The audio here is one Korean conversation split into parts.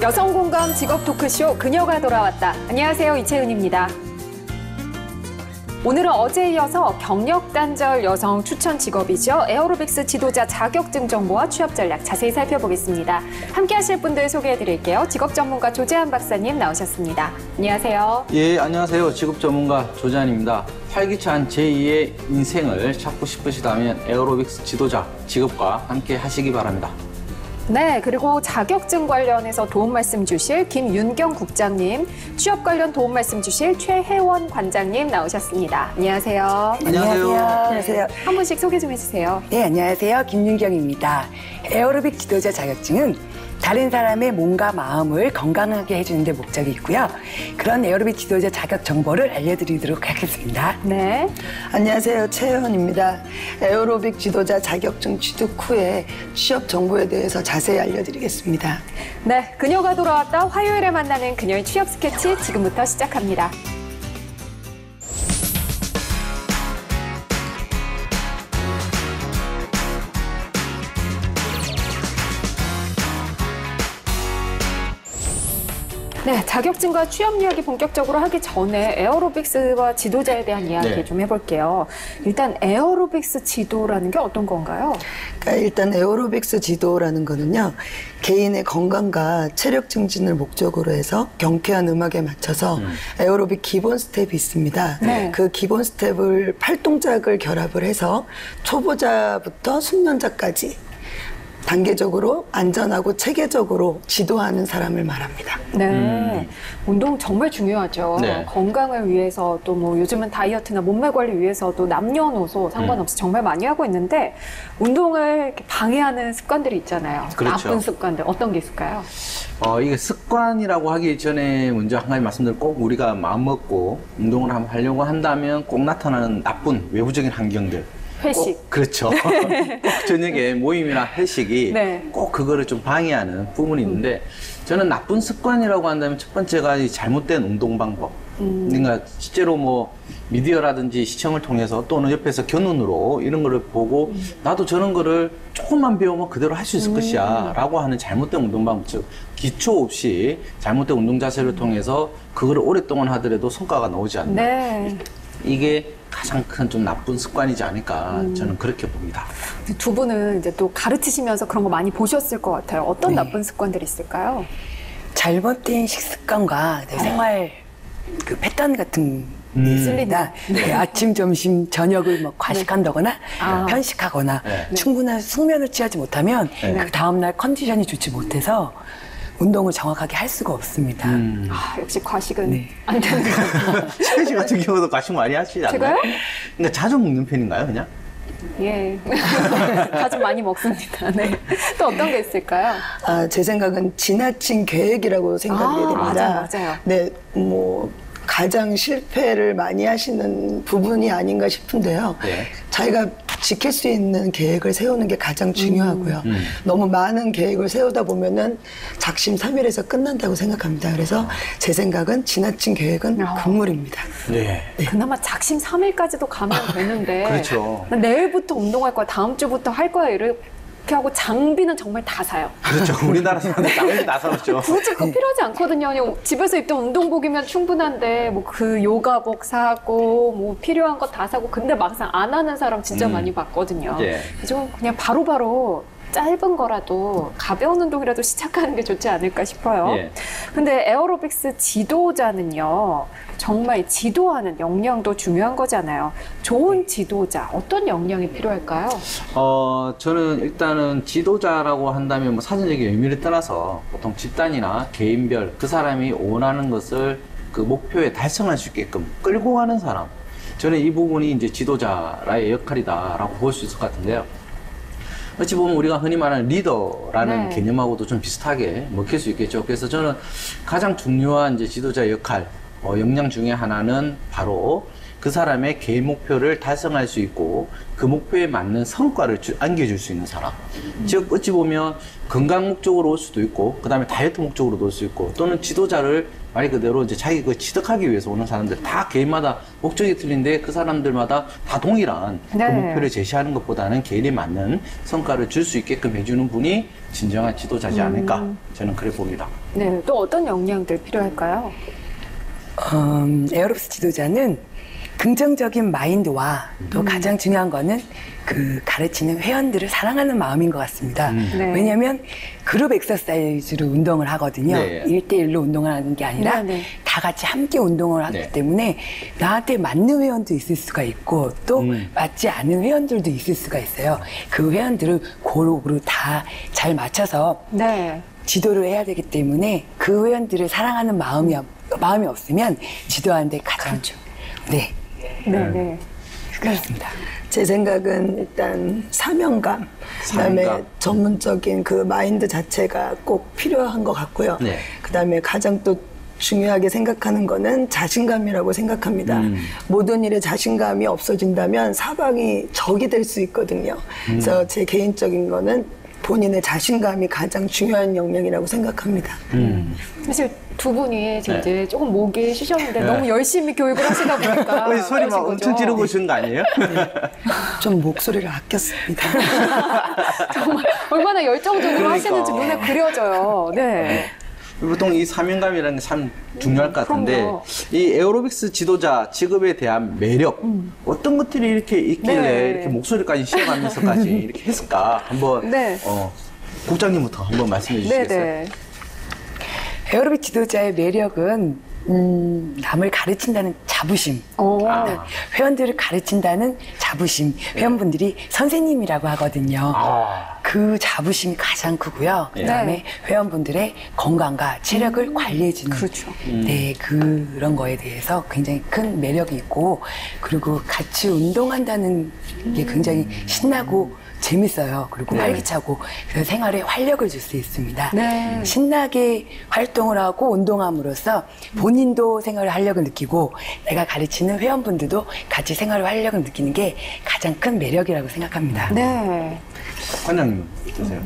여성 공감 직업 토크쇼 그녀가 돌아왔다. 안녕하세요, 이채은입니다. 오늘은 어제에 이어서 경력 단절 여성 추천 직업이죠. 에어로빅스 지도자 자격증 정보와 취업 전략 자세히 살펴보겠습니다. 함께 하실 분들 소개해드릴게요. 직업 전문가 조재한 박사님 나오셨습니다. 안녕하세요. 예, 안녕하세요. 직업 전문가 조재한입니다. 활기찬 제2의 인생을 찾고 싶으시다면 에어로빅스 지도자 직업과 함께 하시기 바랍니다. 네, 그리고 자격증 관련해서 도움 말씀 주실 김윤경 국장님, 취업 관련 도움 말씀 주실 최혜원 관장님 나오셨습니다. 안녕하세요. 안녕하세요. 한 분씩 소개 좀 해주세요. 네, 안녕하세요. 김윤경입니다. 에어로빅 지도자 자격증은 다른 사람의 몸과 마음을 건강하게 해주는 데 목적이 있고요. 그런 에어로빅 지도자 자격 정보를 알려드리도록 하겠습니다. 네. 안녕하세요. 최혜원입니다. 에어로빅 지도자 자격증 취득 후에 취업 정보에 대해서 자세히 알려드리겠습니다. 네, 그녀가 돌아왔다 화요일에 만나는 그녀의 취업 스케치 지금부터 시작합니다. 네, 자격증과 취업 이야기 본격적으로 하기 전에 에어로빅스와 지도자에 대한 이야기 좀 해볼게요. 일단 에어로빅스 지도라는 게 어떤 건가요? 그러니까 일단 에어로빅스 지도라는 거는요. 개인의 건강과 체력 증진을 목적으로 해서 경쾌한 음악에 맞춰서 에어로빅 기본 스텝이 있습니다. 네. 그 기본 스텝을 8동작을 결합을 해서 초보자부터 숙련자까지 단계적으로 안전하고 체계적으로 지도하는 사람을 말합니다. 네, 운동 정말 중요하죠. 네. 건강을 위해서 또 뭐 요즘은 다이어트나 몸매 관리 위해서도 남녀노소 상관없이 정말 많이 하고 있는데 운동을 이렇게 방해하는 습관들이 있잖아요. 그렇죠. 나쁜 습관들 어떤 게 있을까요? 이게 습관이라고 하기 전에 먼저 한 가지 말씀드릴 꼭 우리가 마음먹고 운동을 한번 하려고 한다면 꼭 나타나는 나쁜 외부적인 환경들. 회식. 그렇죠. 꼭 저녁에 모임이나 회식이 네. 꼭 그거를 좀 방해하는 부분이 있는데 저는 나쁜 습관이라고 한다면 첫 번째가 이 잘못된 운동 방법. 그러니까 실제로 뭐 미디어라든지 시청을 통해서 또는 옆에서 견눈으로 이런 거를 보고 나도 저런 거를 조금만 배우면 그대로 할 수 있을 것이야 라고 하는 잘못된 운동 방법, 즉 기초 없이 잘못된 운동 자세를 통해서 그거를 오랫동안 하더라도 성과가 나오지 않는 네. 이게 가장 큰 좀 나쁜 습관이지 않을까 저는 그렇게 봅니다. 두 분은 이제 또 가르치시면서 그런 거 많이 보셨을 것 같아요. 어떤 나쁜 습관들이 있을까요? 잘못된 식습관과 생활 그 패턴 같은 게 있습니다. 네, 아침, 점심, 저녁을 뭐 과식한다거나 편식하거나 충분한 숙면을 취하지 못하면 그 다음날 컨디션이 좋지 못해서 운동을 정확하게 할 수가 없습니다. 역시 과식은 안 되는 것 같아요. 최희 씨 같은 경우도 과식 많이 하시지 않나요? 제가요? 그러니까 자주 먹는 편인가요, 그냥? 예. 자주 많이 먹습니다. 네. 또 어떤 게 있을까요? 제 생각은 지나친 계획이라고 생각이 됩니다. 맞아요. 네, 뭐 가장 실패를 많이 하시는 부분이 아닌가 싶은데요. 네. 자기가 지킬 수 있는 계획을 세우는 게 가장 중요하고요. 너무 많은 계획을 세우다 보면은 작심삼일에서 끝난다고 생각합니다. 그래서 제 생각은 지나친 계획은 금물입니다. 네. 그나마 작심삼일까지도 가면 되는데 그렇죠. 나 내일부터 운동할 거야, 다음 주부터 할 거야 이렇게 하고 장비는 정말 다 사요. 그렇죠. 우리나라 사람들 장비 다 사죠. 굳이 그거 필요하지 않거든요. 그냥 집에서 입던 운동복이면 충분한데 뭐 그 요가복 사고 뭐 필요한 거 다 사고 근데 막상 안 하는 사람 진짜 많이 봤거든요. 예. 좀 그냥 바로바로 짧은 거라도 가벼운 운동이라도 시작하는 게 좋지 않을까 싶어요. 예. 근데 에어로빅스 지도자는요. 정말 지도하는 역량도 중요한 거잖아요. 좋은 지도자, 어떤 역량이 필요할까요? 저는 일단은 지도자라고 한다면 뭐 사전적인 의미를 떠나서 보통 집단이나 개인별 그 사람이 원하는 것을 그 목표에 달성할 수 있게끔 끌고 가는 사람. 저는 이 부분이 이제 지도자의 역할이다라고 볼 수 있을 것 같은데요. 어찌 보면 우리가 흔히 말하는 리더라는 개념하고도 좀 비슷하게 먹힐 수 있겠죠. 그래서 저는 가장 중요한 이제 지도자의 역할, 역량 중에 하나는 바로 그 사람의 개인 목표를 달성할 수 있고 그 목표에 맞는 성과를 안겨줄 수 있는 사람. 즉 어찌 보면 건강 목적으로 올 수도 있고 그다음에 다이어트 목적으로도 올 수 있고 또는 지도자를 말 그대로 이제 자기 그 취득하기 위해서 오는 사람들 다 개인마다 목적이 틀린데 그 사람들마다 다 동일한 네. 그 목표를 제시하는 것보다는 개인에 맞는 성과를 줄 수 있게끔 해주는 분이 진정한 지도자지 않을까 저는 그래 봅니다. 네, 또 어떤 역량들 필요할까요? 에어로빅스 지도자는 긍정적인 마인드와 또 가장 중요한 거는 그 가르치는 회원들을 사랑하는 마음인 것 같습니다. 네. 왜냐하면 그룹 엑서사이즈로 운동을 하거든요. 네. 1대1로 운동을 하는 게 아니라 네, 네. 다 같이 함께 운동을 하기 네. 때문에 나한테 맞는 회원도 있을 수가 있고 또 맞지 않은 회원들도 있을 수가 있어요. 그 회원들을 고루고루 다 잘 맞춰서 네. 지도를 해야 되기 때문에 그 회원들을 사랑하는 마음이 없으면 지도하는데 가장 네. 네, 네. 그렇습니다. 제 생각은 일단 사명감, 그다음에 사명감. 전문적인 그 마인드 자체가 꼭 필요한 것 같고요. 네. 그다음에 가장 또 중요하게 생각하는 거는 자신감이라고 생각합니다. 모든 일에 자신감이 없어진다면 사방이 적이 될 수 있거든요. 그래서 제 개인적인 거는 본인의 자신감이 가장 중요한 역량이라고 생각합니다. 사실 두 분이 지금 네. 이제 조금 목이 쉬셨는데 너무 열심히 교육을 하시다 보니까 소리 막 그러신 엄청 거죠. 지르고 오신 거 아니에요? 좀 목소리를 아꼈습니다. 정말 얼마나 열정적으로 그러니까. 하시는지 눈에 그려져요. 네. 보통 이 사명감이라는 게 참 중요할 것 같은데 그럼요. 이 에어로빅스 지도자 직업에 대한 매력 어떤 것들이 이렇게 있길래 네. 이렇게 목소리까지 쉬어가면서까지 이렇게 했을까 한번 네. 국장님부터 한번 말씀해 네, 주시겠어요? 네. 에어로빅 지도자의 매력은 남을 가르친다는 자부심, 오. 회원들을 가르친다는 자부심, 회원분들이 선생님이라고 하거든요. 그 자부심이 가장 크고요. 네. 그다음에 회원분들의 건강과 체력을 관리해주는 그렇죠. 네, 그런 거에 대해서 굉장히 큰 매력이 있고 그리고 같이 운동한다는 게 굉장히 신나고 재밌어요. 그리고 활기차고 그래서 생활에 활력을 줄 수 있습니다. 네. 신나게 활동을 하고 운동함으로써 본인도 생활의 활력을 느끼고 내가 가르치는 회원분들도 같이 생활의 활력을 느끼는 게 가장 큰 매력이라고 생각합니다. 네. 관장님 어떠세요?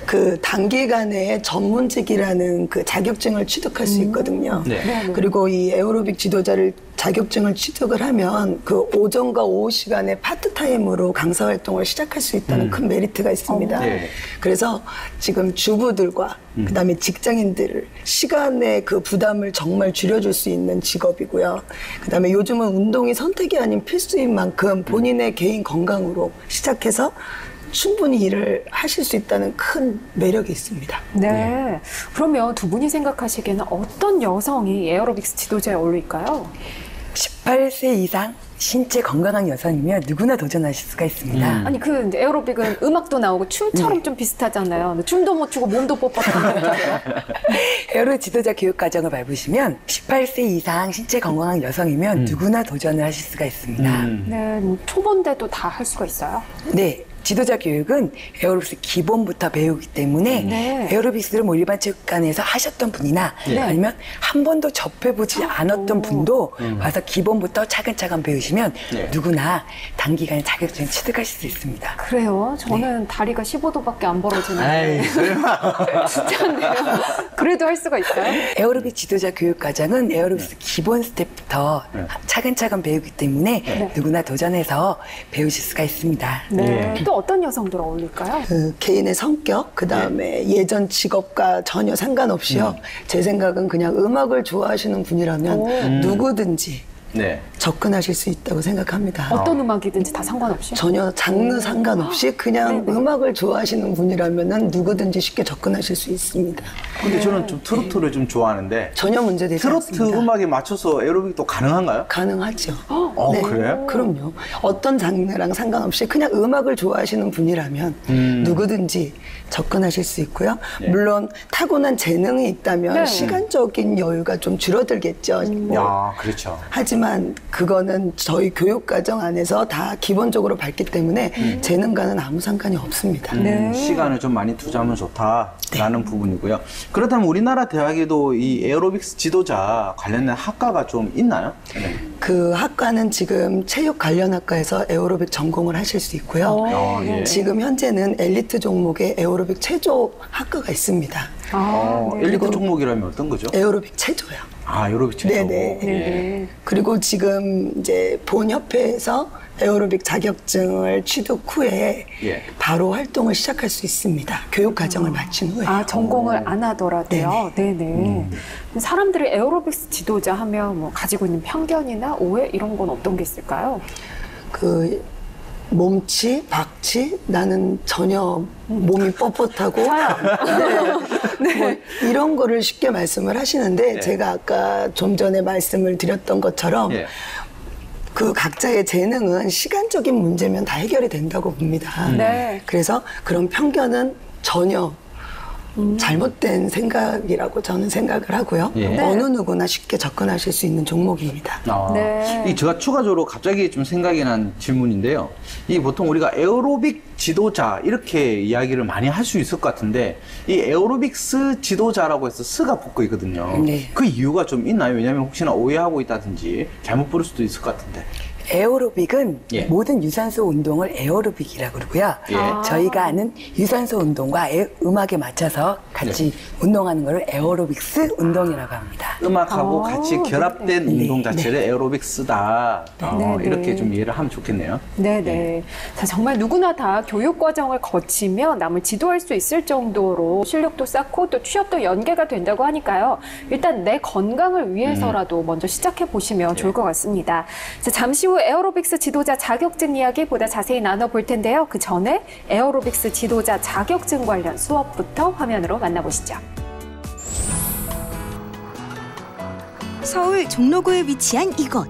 그 단기간에 전문직이라는 그 자격증을 취득할 수 있거든요. 네. 그리고 이 에어로빅 지도자를 자격증을 취득을 하면 그 오전과 오후 시간에 파트타임으로 강사 활동을 시작할 수 있다는 큰 메리트가 있습니다. 네. 그래서 지금 주부들과 그다음에 직장인들 시간의 그 부담을 정말 줄여줄 수 있는 직업이고요. 그다음에 요즘은 운동이 선택이 아닌 필수인 만큼 본인의 개인 건강으로 시작해서 충분히 일을 하실 수 있다는 큰 매력이 있습니다. 네. 그러면 두 분이 생각하시기에는 어떤 여성이 에어로빅스 지도자에 어울릴까요? 18세 이상 신체 건강한 여성이면 누구나 도전하실 수가 있습니다. 아니 그 이제 에어로빅은 음악도 나오고 춤처럼 좀 비슷하잖아요. 근데 춤도 못 추고 몸도 뻣뻣한 거예요. 에어로빅 지도자 교육 과정을 밟으시면 18세 이상 신체 건강한 여성이면 누구나 도전을 하실 수가 있습니다. 네, 초본대도 다 할 수가 있어요. 네. 지도자 교육은 에어로빅스 기본부터 배우기 때문에 네. 에어로빅스를 뭐 일반 체육관에서 하셨던 분이나 네. 아니면 한 번도 접해보지 않았던 분도 와서 기본부터 차근차근 배우시면 네. 누구나 단기간에 자격증 취득하실 수 있습니다. 그래요? 저는 다리가 15도밖에 안 벌어지는데. 에이 설마 진짜인데요? 그래도 할 수가 있어요? 에어로빅 지도자 교육 과정은 에어로빅스 기본 스텝부터 차근차근 배우기 때문에 누구나 도전해서 배우실 수가 있습니다. 네. 예. 또 어떤 여성들 어울릴까요? 그 개인의 성격, 그 다음에 예전 직업과 전혀 상관없이요. 제 생각은 그냥 음악을 좋아하시는 분이라면 누구든지 네. 접근하실 수 있다고 생각합니다. 어떤 음악이든지 다 상관없이? 전혀 장르 상관없이 그냥 음악을 좋아하시는 분이라면은 누구든지 쉽게 접근하실 수 있습니다. 근데 저는 좀 트로트를 좀 좋아하는데 전혀 문제되지 트로트 않습니다. 음악에 맞춰서 에어로빅도 가능한가요? 가능하죠. 그래요? 그럼요. 어떤 장르랑 상관없이 그냥 음악을 좋아하시는 분이라면 누구든지 접근하실 수 있고요. 물론 타고난 재능이 있다면 네. 시간적인 여유가 좀 줄어들겠죠. 뭐. 야, 그렇죠. 하지만 하지만 그거는 저희 교육과정 안에서 다 기본적으로 밟기 때문에 재능과는 아무 상관이 없습니다. 시간을 좀 많이 투자하면 좋다라는 부분이고요. 그렇다면 우리나라 대학에도 이 에어로빅스 지도자 관련된 학과가 좀 있나요? 네. 그 학과는 지금 체육 관련 학과에서 에어로빅 전공을 하실 수 있고요. 예. 지금 현재는 엘리트 종목의 에어로빅 체조 학과가 있습니다. 엘리트 종목이라면 어떤 거죠? 에어로빅 체조요. 에어로빅 체조. 네네. 예. 그리고 지금 이제 본 협회에서 에어로빅 자격증을 취득 후에 예. 바로 활동을 시작할 수 있습니다. 교육 과정을 마친 후에. 전공을 안 하더라도요. 네네. 사람들이 에어로빅스 지도자 하면 뭐 가지고 있는 편견이나 오해 이런 건 어떤 게 있을까요? 그 몸치, 박치, 나는 전혀 몸이 뻣뻣하고 뭐 이런 거를 쉽게 말씀을 하시는데 네. 제가 아까 좀 전에 말씀을 드렸던 것처럼 예. 그 각자의 재능은 시간적인 문제면 다 해결이 된다고 봅니다. 네. 그래서 그런 편견은 전혀 잘못된 생각이라고 저는 생각을 하고요. 예. 어느 누구나 쉽게 접근하실 수 있는 종목입니다. 네. 이 제가 추가적으로 갑자기 좀 생각이 난 질문인데요. 이 보통 우리가 에어로빅 지도자 이렇게 이야기를 많이 할 수 있을 것 같은데 이 에어로빅스 지도자라고 해서 스가 붙고 있거든요. 네. 그 이유가 좀 있나요? 왜냐하면 혹시나 오해하고 있다든지 잘못 부를 수도 있을 것 같은데. 에어로빅은 예. 모든 유산소 운동을 에어로빅이라고 그러고요. 예. 저희가 아는 유산소 운동과 음악에 맞춰서 같이 운동하는 것을 에어로빅스 운동이라고 합니다. 음악하고 같이 결합된 네. 운동 자체를 에어로빅스다. 네. 이렇게 좀 이해를 하면 좋겠네요. 네네. 자, 정말 누구나 다 교육 과정을 거치며 남을 지도할 수 있을 정도로 실력도 쌓고 또 취업도 연계가 된다고 하니까요. 일단 내 건강을 위해서라도 먼저 시작해 보시면 좋을 것 같습니다. 자, 잠시 후 에어로빅스 지도자 자격증 이야기 보다 자세히 나눠볼 텐데요. 그 전에 에어로빅스 지도자 자격증 관련 수업부터 화면으로 만나보시죠. 서울 종로구에 위치한 이곳.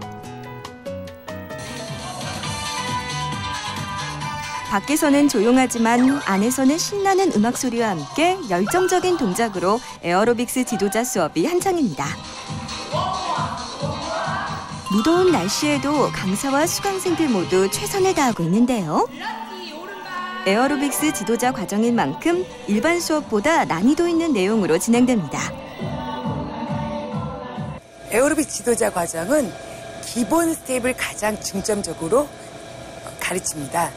밖에서는 조용하지만 안에서는 신나는 음악 소리와 함께 열정적인 동작으로 에어로빅스 지도자 수업이 한창입니다. 무더운 날씨에도 강사와 수강생들 모두 최선을 다하고 있는데요. 에어로빅스 지도자 과정인 만큼 일반 수업보다 난이도 있는 내용으로 진행됩니다. 에어로빅 지도자 과정은 기본 스텝을 가장 중점적으로 가르칩니다.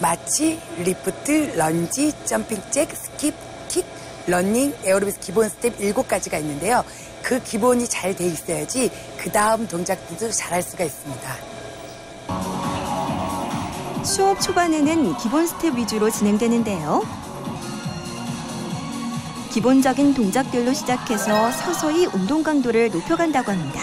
마치 리프트, 런지, 점핑 잭, 스킵, 킥, 러닝, 에어로빅스 기본 스텝 7가지가 있는데요. 그 기본이 잘 돼 있어야지 그 다음 동작들도 잘할 수가 있습니다. 수업 초반에는 기본 스텝 위주로 진행되는데요. 기본적인 동작들로 시작해서 서서히 운동 강도를 높여간다고 합니다.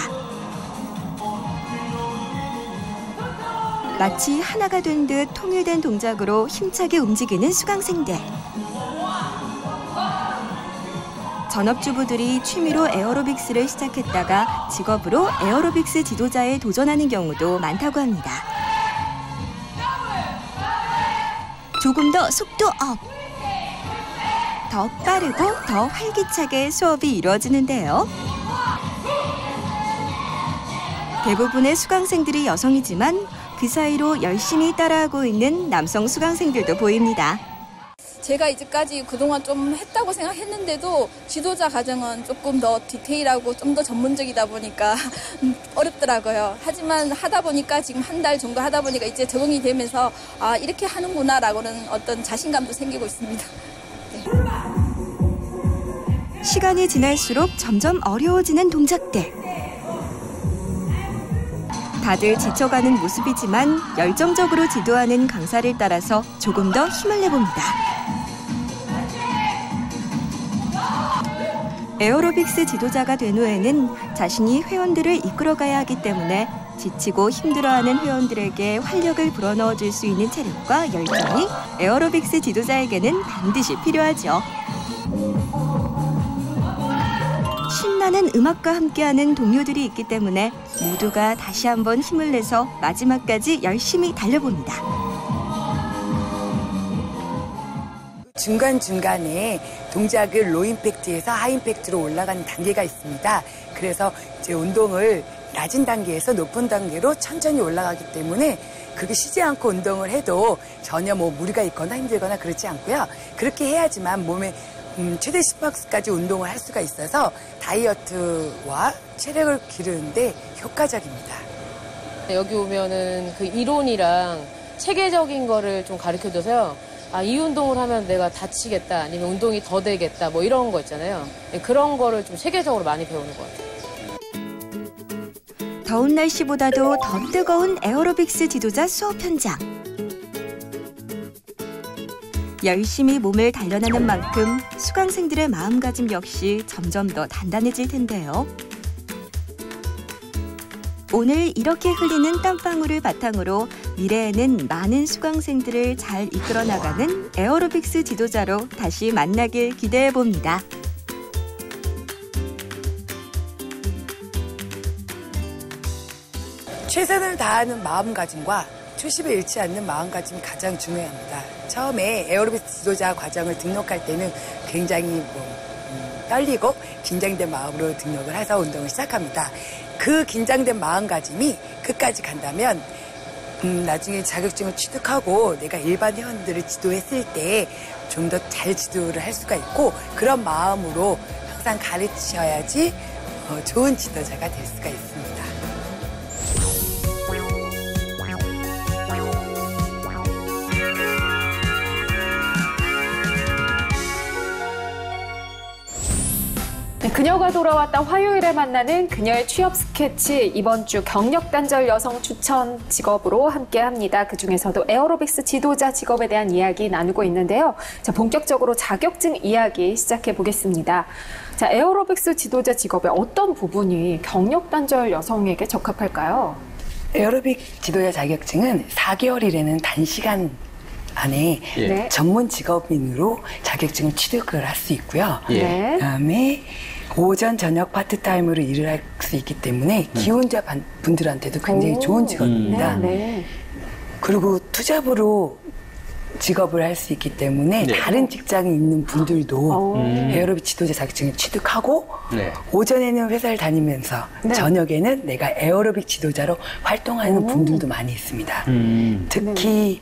마치 하나가 된 듯 통일된 동작으로 힘차게 움직이는 수강생들. 전업주부들이 취미로 에어로빅스를 시작했다가 직업으로 에어로빅스 지도자에 도전하는 경우도 많다고 합니다. 조금 더 속도 업! 더 빠르고 더 활기차게 수업이 이루어지는데요. 대부분의 수강생들이 여성이지만 그 사이로 열심히 따라하고 있는 남성 수강생들도 보입니다. 제가 이제까지 그동안 좀 했다고 생각했는데도 지도자 과정은 조금 더 디테일하고 좀 더 전문적이다 보니까 어렵더라고요. 하지만 하다 보니까 지금 한 달 정도 하다 보니까 이제 적응이 되면서 아, 이렇게 하는구나라고는 어떤 자신감도 생기고 있습니다. 네. 시간이 지날수록 점점 어려워지는 동작들. 다들 지쳐가는 모습이지만 열정적으로 지도하는 강사를 따라서 조금 더 힘을 내봅니다. 에어로빅스 지도자가 된 후에는 자신이 회원들을 이끌어가야 하기 때문에 지치고 힘들어하는 회원들에게 활력을 불어넣어줄 수 있는 체력과 열정이 에어로빅스 지도자에게는 반드시 필요하죠. 신나는 음악과 함께하는 동료들이 있기 때문에 모두가 다시 한번 힘을 내서 마지막까지 열심히 달려봅니다. 중간중간에 동작을 로 임팩트에서 하이 임팩트로 올라가는 단계가 있습니다. 그래서 이제 운동을 낮은 단계에서 높은 단계로 천천히 올라가기 때문에 그게 쉬지 않고 운동을 해도 전혀 뭐 무리가 있거나 힘들거나 그렇지 않고요. 그렇게 해야지만 몸에 최대 심박수까지 운동을 할 수가 있어서 다이어트와 체력을 기르는데 효과적입니다. 여기 오면은 그 이론이랑 체계적인 거를 좀 가르쳐줘서요. 아, 이 운동을 하면 내가 다치겠다, 아니면 운동이 더 되겠다, 뭐 이런 거 있잖아요. 그런 거를 좀 체계적으로 많이 배우는 것 같아요. 더운 날씨보다도 더 뜨거운 에어로빅스 지도자 수업 현장. 열심히 몸을 단련하는 만큼 수강생들의 마음가짐 역시 점점 더 단단해질 텐데요. 오늘 이렇게 흘리는 땀방울을 바탕으로 미래에는 많은 수강생들을 잘 이끌어 나가는 에어로빅스 지도자로 다시 만나길 기대해 봅니다. 최선을 다하는 마음가짐과 초심을 잃지 않는 마음가짐이 가장 중요합니다. 처음에 에어로빅스 지도자 과정을 등록할 때는 굉장히 떨리고 긴장된 마음으로 등록을 해서 운동을 시작합니다. 그 긴장된 마음가짐이 끝까지 간다면 나중에 자격증을 취득하고 내가 일반 회원들을 지도했을 때 좀 더 잘 지도를 할 수가 있고 그런 마음으로 항상 가르치셔야지 좋은 지도자가 될 수가 있습니다. 그녀가 돌아왔다 화요일에 만나는 그녀의 취업 스케치, 이번 주 경력 단절 여성 추천 직업으로 함께합니다. 그중에서도 에어로빅스 지도자 직업에 대한 이야기 나누고 있는데요. 자, 본격적으로 자격증 이야기 시작해 보겠습니다. 자, 에어로빅스 지도자 직업의 어떤 부분이 경력 단절 여성에게 적합할까요? 에어로빅 지도자 자격증은 4개월이라는 단시간 안에 네. 전문 직업인으로 자격증을 취득을 할 수 있고요. 네. 그다음에 오전, 저녁 파트타임으로 일을 할 수 있기 때문에 기혼자 분들한테도 굉장히 좋은 직업입니다. 네. 그리고 투잡으로 직업을 할 수 있기 때문에 네. 다른 직장에 있는 분들도 에어로빅 지도자 자격증을 취득하고 네. 오전에는 회사를 다니면서 네. 저녁에는 내가 에어로빅 지도자로 활동하는 분들도 많이 있습니다. 특히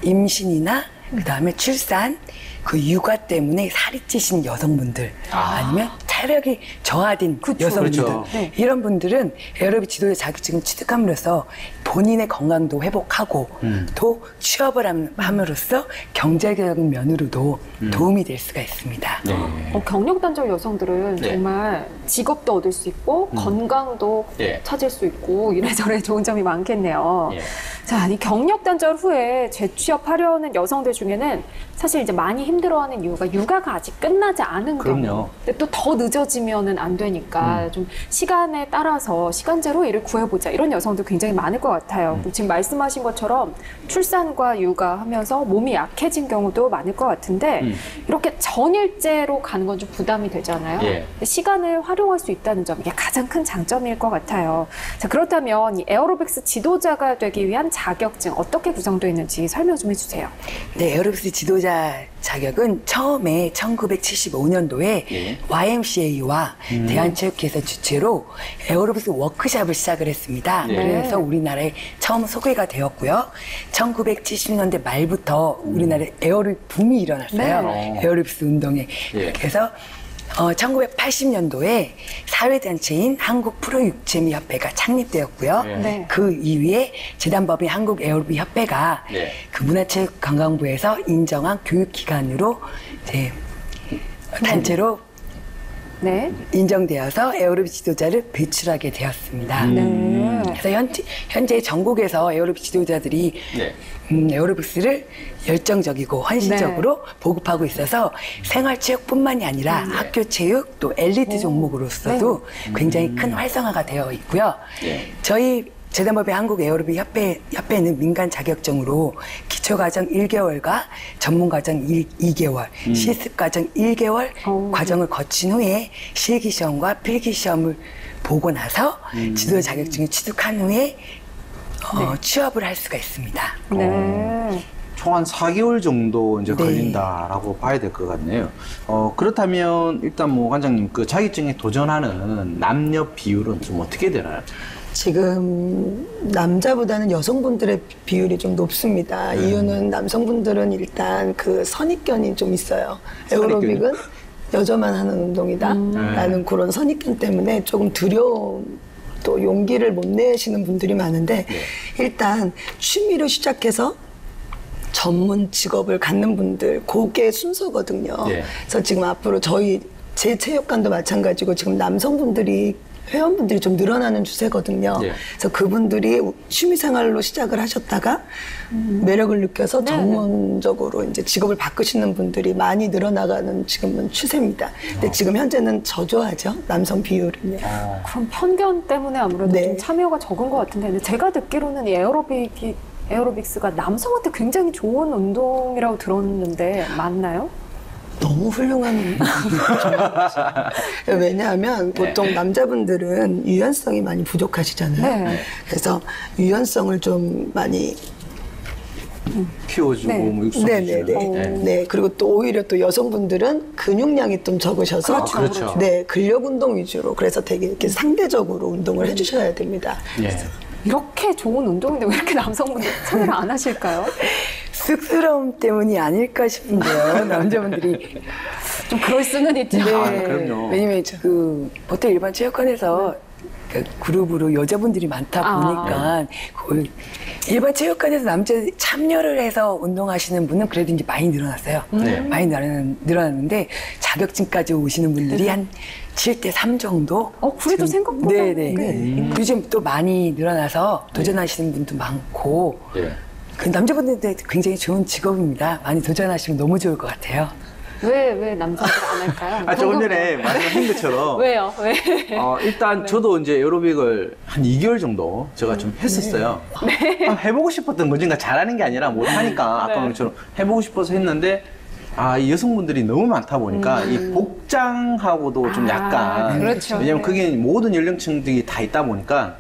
임신이나 그다음에 출산, 그 육아 때문에 살이 찌신 여성분들 아니면 체력이 저하된 여성분들 그렇죠. 네. 이런 분들은 에어로빅 지도자 자격증을 취득함으로써 본인의 건강도 회복하고 또 취업을 함으로써 경제적인 면으로도 도움이 될 수가 있습니다. 네. 경력 단절 여성들은 네. 정말 직업도 얻을 수 있고 건강도 네. 찾을 수 있고 이래저래 좋은 점이 많겠네요. 예. 자, 이 경력 단절 후에 재취업하려는 여성들 중에는 사실 이제 많이 힘들어하는 이유가 육아가 아직 끝나지 않은 그럼요. 경우. 근데 또 더 늦어지면은 안 되니까 좀 시간에 따라서 시간제로 일을 구해보자 이런 여성들 굉장히 많을 것 같아요. 그리고 지금 말씀하신 것처럼 출산과 육아하면서 몸이 약해진 경우도 많을 것 같은데 이렇게 전일제로 가는 건 좀 부담이 되잖아요. 예. 시간을 활용할 수 있다는 점 이게 가장 큰 장점일 것 같아요. 자, 그렇다면 이 에어로빅스 지도자가 되기 위한 자격증 어떻게 구성되어 있는지 설명 좀 해주세요. 네, 에어로빅스 지도자 자격은 처음에 1975년도에 예. YMCA와 대한체육회에서 주최로 에어로빅스 워크숍을 시작을 했습니다. 네. 그래서 우리나라에 처음 소개가 되었고요. 1970년대 말부터 우리나라에 에어로빅 붐이 일어났어요. 네. 에어로빅스 운동에. 예. 그래서 1980년도에 사회단체인 한국프로육체미협회가 창립되었고요. 네. 그 이후에 재단법인 한국에어로빅협회가 네. 그 문화체육관광부에서 인정한 교육기관으로 이제 단체로 네. 인정되어서 에어로빅 지도자를 배출하게 되었습니다. 네. 그래서 현재 전국에서 에어로빅 지도자들이 네. 에어로빅스를 열정적이고 헌신적으로 보급하고 있어서 생활체육뿐만이 아니라 학교체육 또 엘리트 종목으로서도 굉장히 큰 활성화가 되어 있고요. 네. 저희 재단법인 한국에어로빅 협회는 민간 자격증으로 기초과정 1개월과 전문과정 2개월, 실습과정 1개월 과정을 거친 후에 실기시험과 필기시험을 보고 나서 지도자 자격증을 취득한 후에 취업을 할 수가 있습니다. 네. 총 한 4개월 정도 이제 네. 걸린다라고 봐야 될 것 같네요. 그렇다면 일단 뭐 관장님 그 자격증에 도전하는 남녀 비율은 좀 어떻게 되나요? 지금 남자보다는 여성분들의 비율이 좀 높습니다. 이유는 남성분들은 일단 그 선입견이 좀 있어요. 에어로빅은 여자만 하는 운동이다 라는 그런 선입견 때문에 조금 두려움 또 용기를 못 내시는 분들이 많은데 일단 취미로 시작해서 전문 직업을 갖는 분들 그게 순서거든요. 그래서 지금 앞으로 제 체육관도 마찬가지고 지금 남성분들이 회원분들이 좀 늘어나는 추세거든요. 그래서 그분들이 취미생활로 시작을 하셨다가 매력을 느껴서 전문적으로 이제 직업을 바꾸시는 분들이 많이 늘어나가는 지금은 추세입니다. 근데 지금 현재는 저조하죠. 남성 비율은요. 그럼 편견 때문에 아무래도 네. 좀 참여가 적은 것 같은데 근데 제가 듣기로는 이 에어로빅스가 남성한테 굉장히 좋은 운동이라고 들었는데 맞나요? 너무 훌륭한 왜냐하면 보통 남자분들은 유연성이 많이 부족하시잖아요. 네. 그래서 유연성을 좀 많이 키워주고 뭐 육성해주는. 네. 그리고 또 오히려 또 여성분들은 근육량이 좀 적으셔서 그렇죠. 네, 근력 운동 위주로 그래서 되게 이렇게 상대적으로 운동을 해주셔야 됩니다. 이렇게 좋은 운동인데 왜 이렇게 남성분들 참여를 안 하실까요? 쑥스러움 때문이 아닐까 싶은데요. 남자분들이 좀 그럴 수는 있죠. 그럼요. 왜냐면 보통 일반 체육관에서 그 그룹으로 여자분들이 많다 보니까 일반 체육관에서 남자 참여를 해서 운동하시는 분은 그래도 이제 많이 늘어났어요. 많이 늘어났는데 자격증까지 오시는 분들이 한 7대 3 정도. 그래도 생각보다. 네네. 요즘 또 많이 늘어나서 도전하시는 분도 많고. 그 남자분들한테 굉장히 좋은 직업입니다. 많이 도전하시면 너무 좋을 것 같아요. 왜 남자들 안 할까요? 조금 전에 말씀하신 것처럼 왜요? 왜? 일단 저도 이제 에어로빅을 한 2개월 정도 제가 좀 했었어요. 한번 해보고 싶었던 건지가 잘하는 게 아니라 못하니까 아까 말처럼 해보고 싶어서 했는데 이 여성분들이 너무 많다 보니까 이 복장하고도 좀 약간 그렇죠. 왜냐면 그게 모든 연령층들이 다 있다 보니까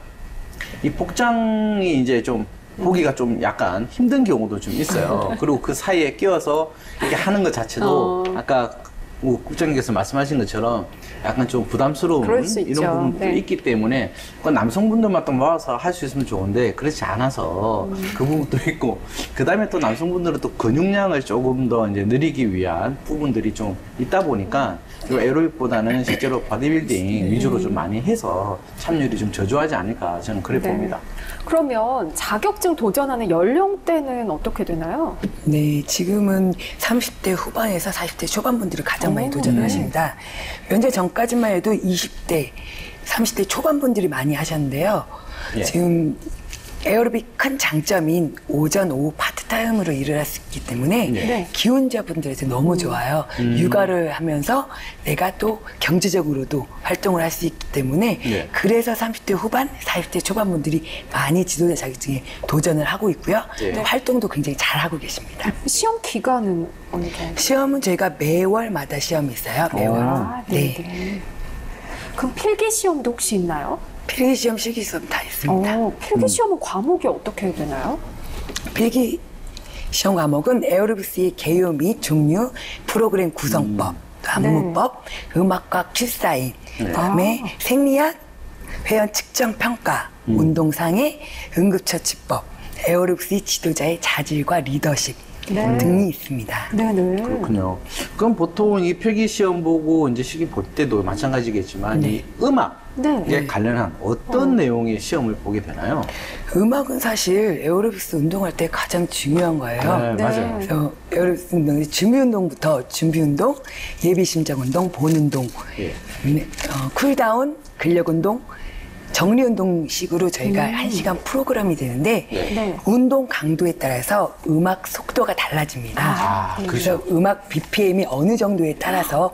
이 복장이 이제 좀 보기가 좀 약간 힘든 경우도 좀 있어요. 그리고 그 사이에 끼어서 이렇게 하는 것 자체도 아까 국장님께서 말씀하신 것처럼 약간 좀 부담스러운 그럴 수 있죠. 이런 부분도 네. 있기 때문에 남성분들만 또 모아서 할 수 있으면 좋은데 그렇지 않아서 그 부분도 있고 그 다음에 또 남성분들은 또 근육량을 조금 더 이제 늘리기 위한 부분들이 좀 있다 보니까 에어로빅보다는 실제로 바디빌딩 위주로 좀 많이 해서 참여율이 좀 저조하지 않을까 저는 그래 봅니다. 그러면 자격증 도전하는 연령대는 어떻게 되나요? 네, 지금은 30대 후반에서 40대 초반분들을 가장 많이 도전을 하십니다. 몇 년 전까지만 해도 20대, 30대 초반분들이 많이 하셨는데요. 지금 에어로빅 큰 장점인 오전, 오후 파트타임으로 일을 할 수 있기 때문에 기혼자분들한테 너무 좋아요. 육아를 하면서 내가 또 경제적으로도 활동을 할 수 있기 때문에 그래서 30대 후반, 40대 초반분들이 많이 지도자 자격증에 도전을 하고 있고요. 또 활동도 굉장히 잘하고 계십니다. 시험 기간은 어느 정도? 시험은 저희가 매월마다 시험이 있어요. 매월. 네. 그럼 필기 시험도 혹시 있나요? 필기 시험, 실기 시험 다 있습니다. 필기 시험은 과목이 어떻게 되나요? 필기 시험 과목은 에어로빅스의 개요 및 종류, 프로그램 구성법, 또 안무법, 음악과 큐사인, 그다음에 생리학, 회원 측정 평가, 운동상해, 응급처치법, 에어로빅스 지도자의 자질과 리더십 등이 있습니다. 그렇군요. 그럼 보통 이 필기 시험 보고 이제 실기 볼 때도 마찬가지겠지만 이 음악에 관련한 어떤 내용의 시험을 보게 되나요? 음악은 사실 에어로빅스 운동할 때 가장 중요한 거예요. 맞아요. 그래서 에어로빅스 운동이 준비운동부터 준비운동, 예비심장운동, 본운동, 쿨다운, 근력운동, 정리운동식으로 저희가 1시간 프로그램이 되는데 운동 강도에 따라서 음악 속도가 달라집니다. 그래서 음악 BPM이 어느 정도에 따라서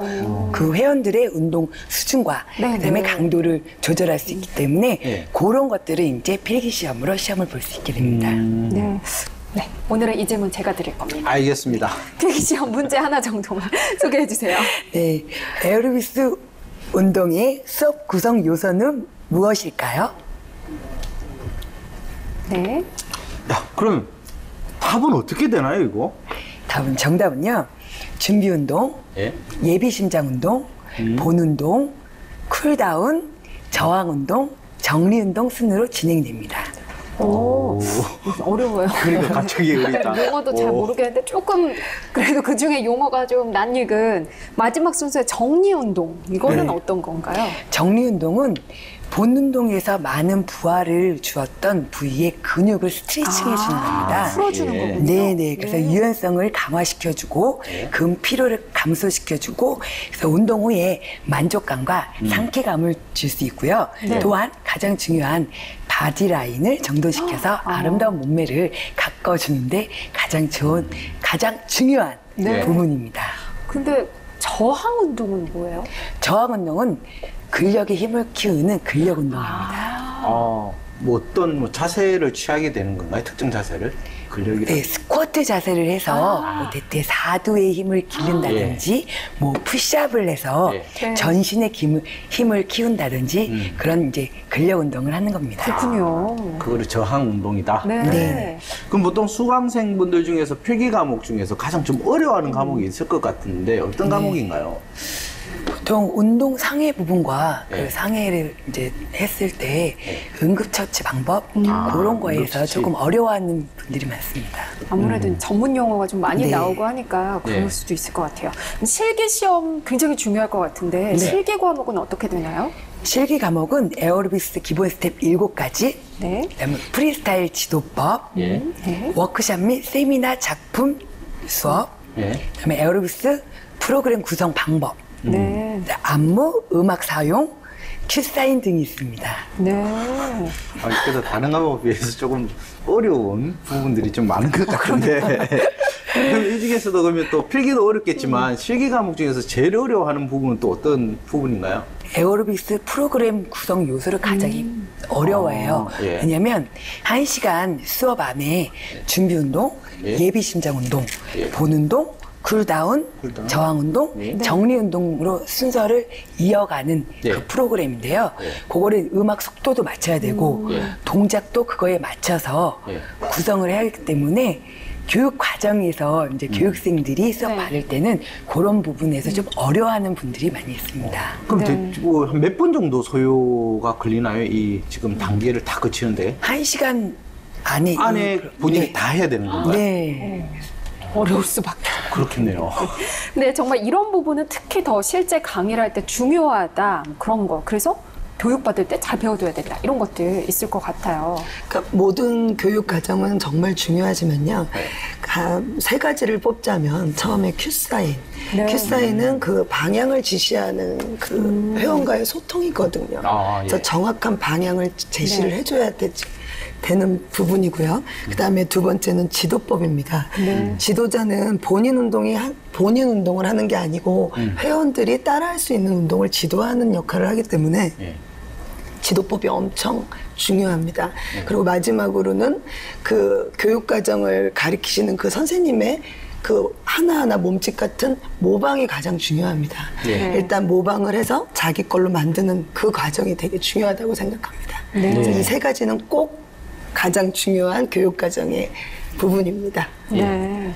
그 회원들의 운동 수준과 그다음에 강도를 조절할 수 있기 때문에 그런 것들을 이제 필기시험으로 시험을 볼 수 있게 됩니다. 네, 오늘은 이 질문 제가 드릴 겁니다. 알겠습니다. 필기시험 문제 하나 정도만 소개해 주세요. 네, 에어로빅스 운동의 수업 구성 요소는 무엇일까요? 네. 그럼 답은 어떻게 되나요, 이거? 정답은요. 준비 운동, 예. 예비 심장 운동, 본 운동, 쿨다운, 저항 운동, 정리 운동 순으로 진행됩니다. 오, 어려워요. 그러니까 갑자기 우리 다 용어도 잘 모르겠는데 조금 그래도 그 중에 용어가 좀 낯익은 마지막 순서의 정리 운동. 이거는 네. 어떤 건가요? 정리 운동은 본 운동에서 많은 부하를 주었던 부위의 근육을 스트레칭 해주는 겁니다. 풀어주는 예. 거군요. 네네. 그래서 유연성을 강화시켜주고 근 피로를 감소시켜주고 그래서 운동 후에 만족감과 상쾌감을 줄 수 있고요. 또한 가장 중요한 바디라인을 정돈시켜서 아름다운 몸매를 가꿔주는데 가장 중요한 네. 부분입니다. 근데 저항 운동은 뭐예요? 저항 운동은 근력의 힘을 키우는 근력 운동입니다. 뭐 어떤 자세를 취하게 되는 건가요? 특정 자세를? 근력이라. 네, 스쿼트 자세를 해서 뭐 대퇴 4두의 힘을 기른다든지 뭐 푸시업을 해서 예. 전신의 힘을 키운다든지 그런 이제 근력 운동을 하는 겁니다. 그렇군요. 그거를 저항 운동이다. 네. 네. 그럼 보통 수강생분들 중에서 필기 과목 중에서 가장 좀 어려워하는 과목이 있을 것 같은데 어떤 과목인가요? 보통 운동 상해 부분과 예. 그 상해를 이제 했을 때 응급처치 방법 그런 거에서 응급처치. 조금 어려워하는 분들이 많습니다. 아무래도 전문 용어가 좀 많이 네. 나오고 하니까 그럴 네. 수도 있을 것 같아요. 실기 시험 굉장히 중요할 것 같은데 네. 실기 과목은 어떻게 되나요? 실기 과목은 에어로빅스 기본 스텝 7가지, 네. 그다음에 프리스타일 지도법, 예. 네. 워크샵 및 세미나 작품 수업, 예. 그다음에 에어로빅스 프로그램 구성 방법, 네. 안무, 음악 사용, 큐사인 등이 있습니다. 네. 그래서 다른 과목에 비해서 조금 어려운 부분들이 좀 많은 것 같은데. 그럼 이 중에서도 그러면 또 필기도 어렵겠지만 실기 과목 중에서 제일 어려워하는 부분은 또 어떤 부분인가요? 에어로빅스 프로그램 구성 요소를 가장 어려워해요. 예. 왜냐하면 1시간 수업 안에 준비 운동, 예. 예비 심장 운동, 예. 본 운동, 쿨다운, 쿨다운. 저항 운동, 예. 정리 운동으로 순서를 이어가는 예. 그 프로그램인데요. 예. 그거를 음악 속도도 맞춰야 되고 예. 동작도 그거에 맞춰서 예. 구성을 해야 하기 때문에 교육 과정에서 이제 교육생들이 수업 네. 받을 때는 그런 부분에서 좀 어려워하는 분들이 많이 있습니다. 그럼 네. 몇 분 정도 소요가 걸리나요? 이 지금 단계를 다 거치는데? 1시간 안에 안에 본인이 네. 다 해야 되는 건가요? 네. 어려울 수밖에 없고. 그렇겠네요. 근데 정말 이런 부분은 특히 더 실제 강의를 할 때 중요하다. 뭐 그런 거. 그래서 교육받을 때 잘 배워둬야 된다. 이런 것들 있을 것 같아요. 그러니까 모든 교육 과정은 정말 중요하지만요. 세 가지를 뽑자면 처음에 큐사인. 네. 큐사인은 그 방향을 지시하는 그 회원과의 소통이거든요. 아, 예. 그래서 정확한 방향을 제시를 해줘야 되는 부분이고요. 그다음에 두 번째는 지도법입니다. 지도자는 본인 운동을 하는 게 아니고 회원들이 따라할 수 있는 운동을 지도하는 역할을 하기 때문에 예. 지도법이 엄청 중요합니다. 그리고 마지막으로는 그 교육과정을 가리키시는 그 선생님의 그 하나하나 몸짓 같은 모방이 가장 중요합니다. 예. 일단 모방을 해서 자기 걸로 만드는 그 과정이 되게 중요하다고 생각합니다. 그래서 이 세 가지는 꼭 가장 중요한 교육과정의 부분입니다. 네.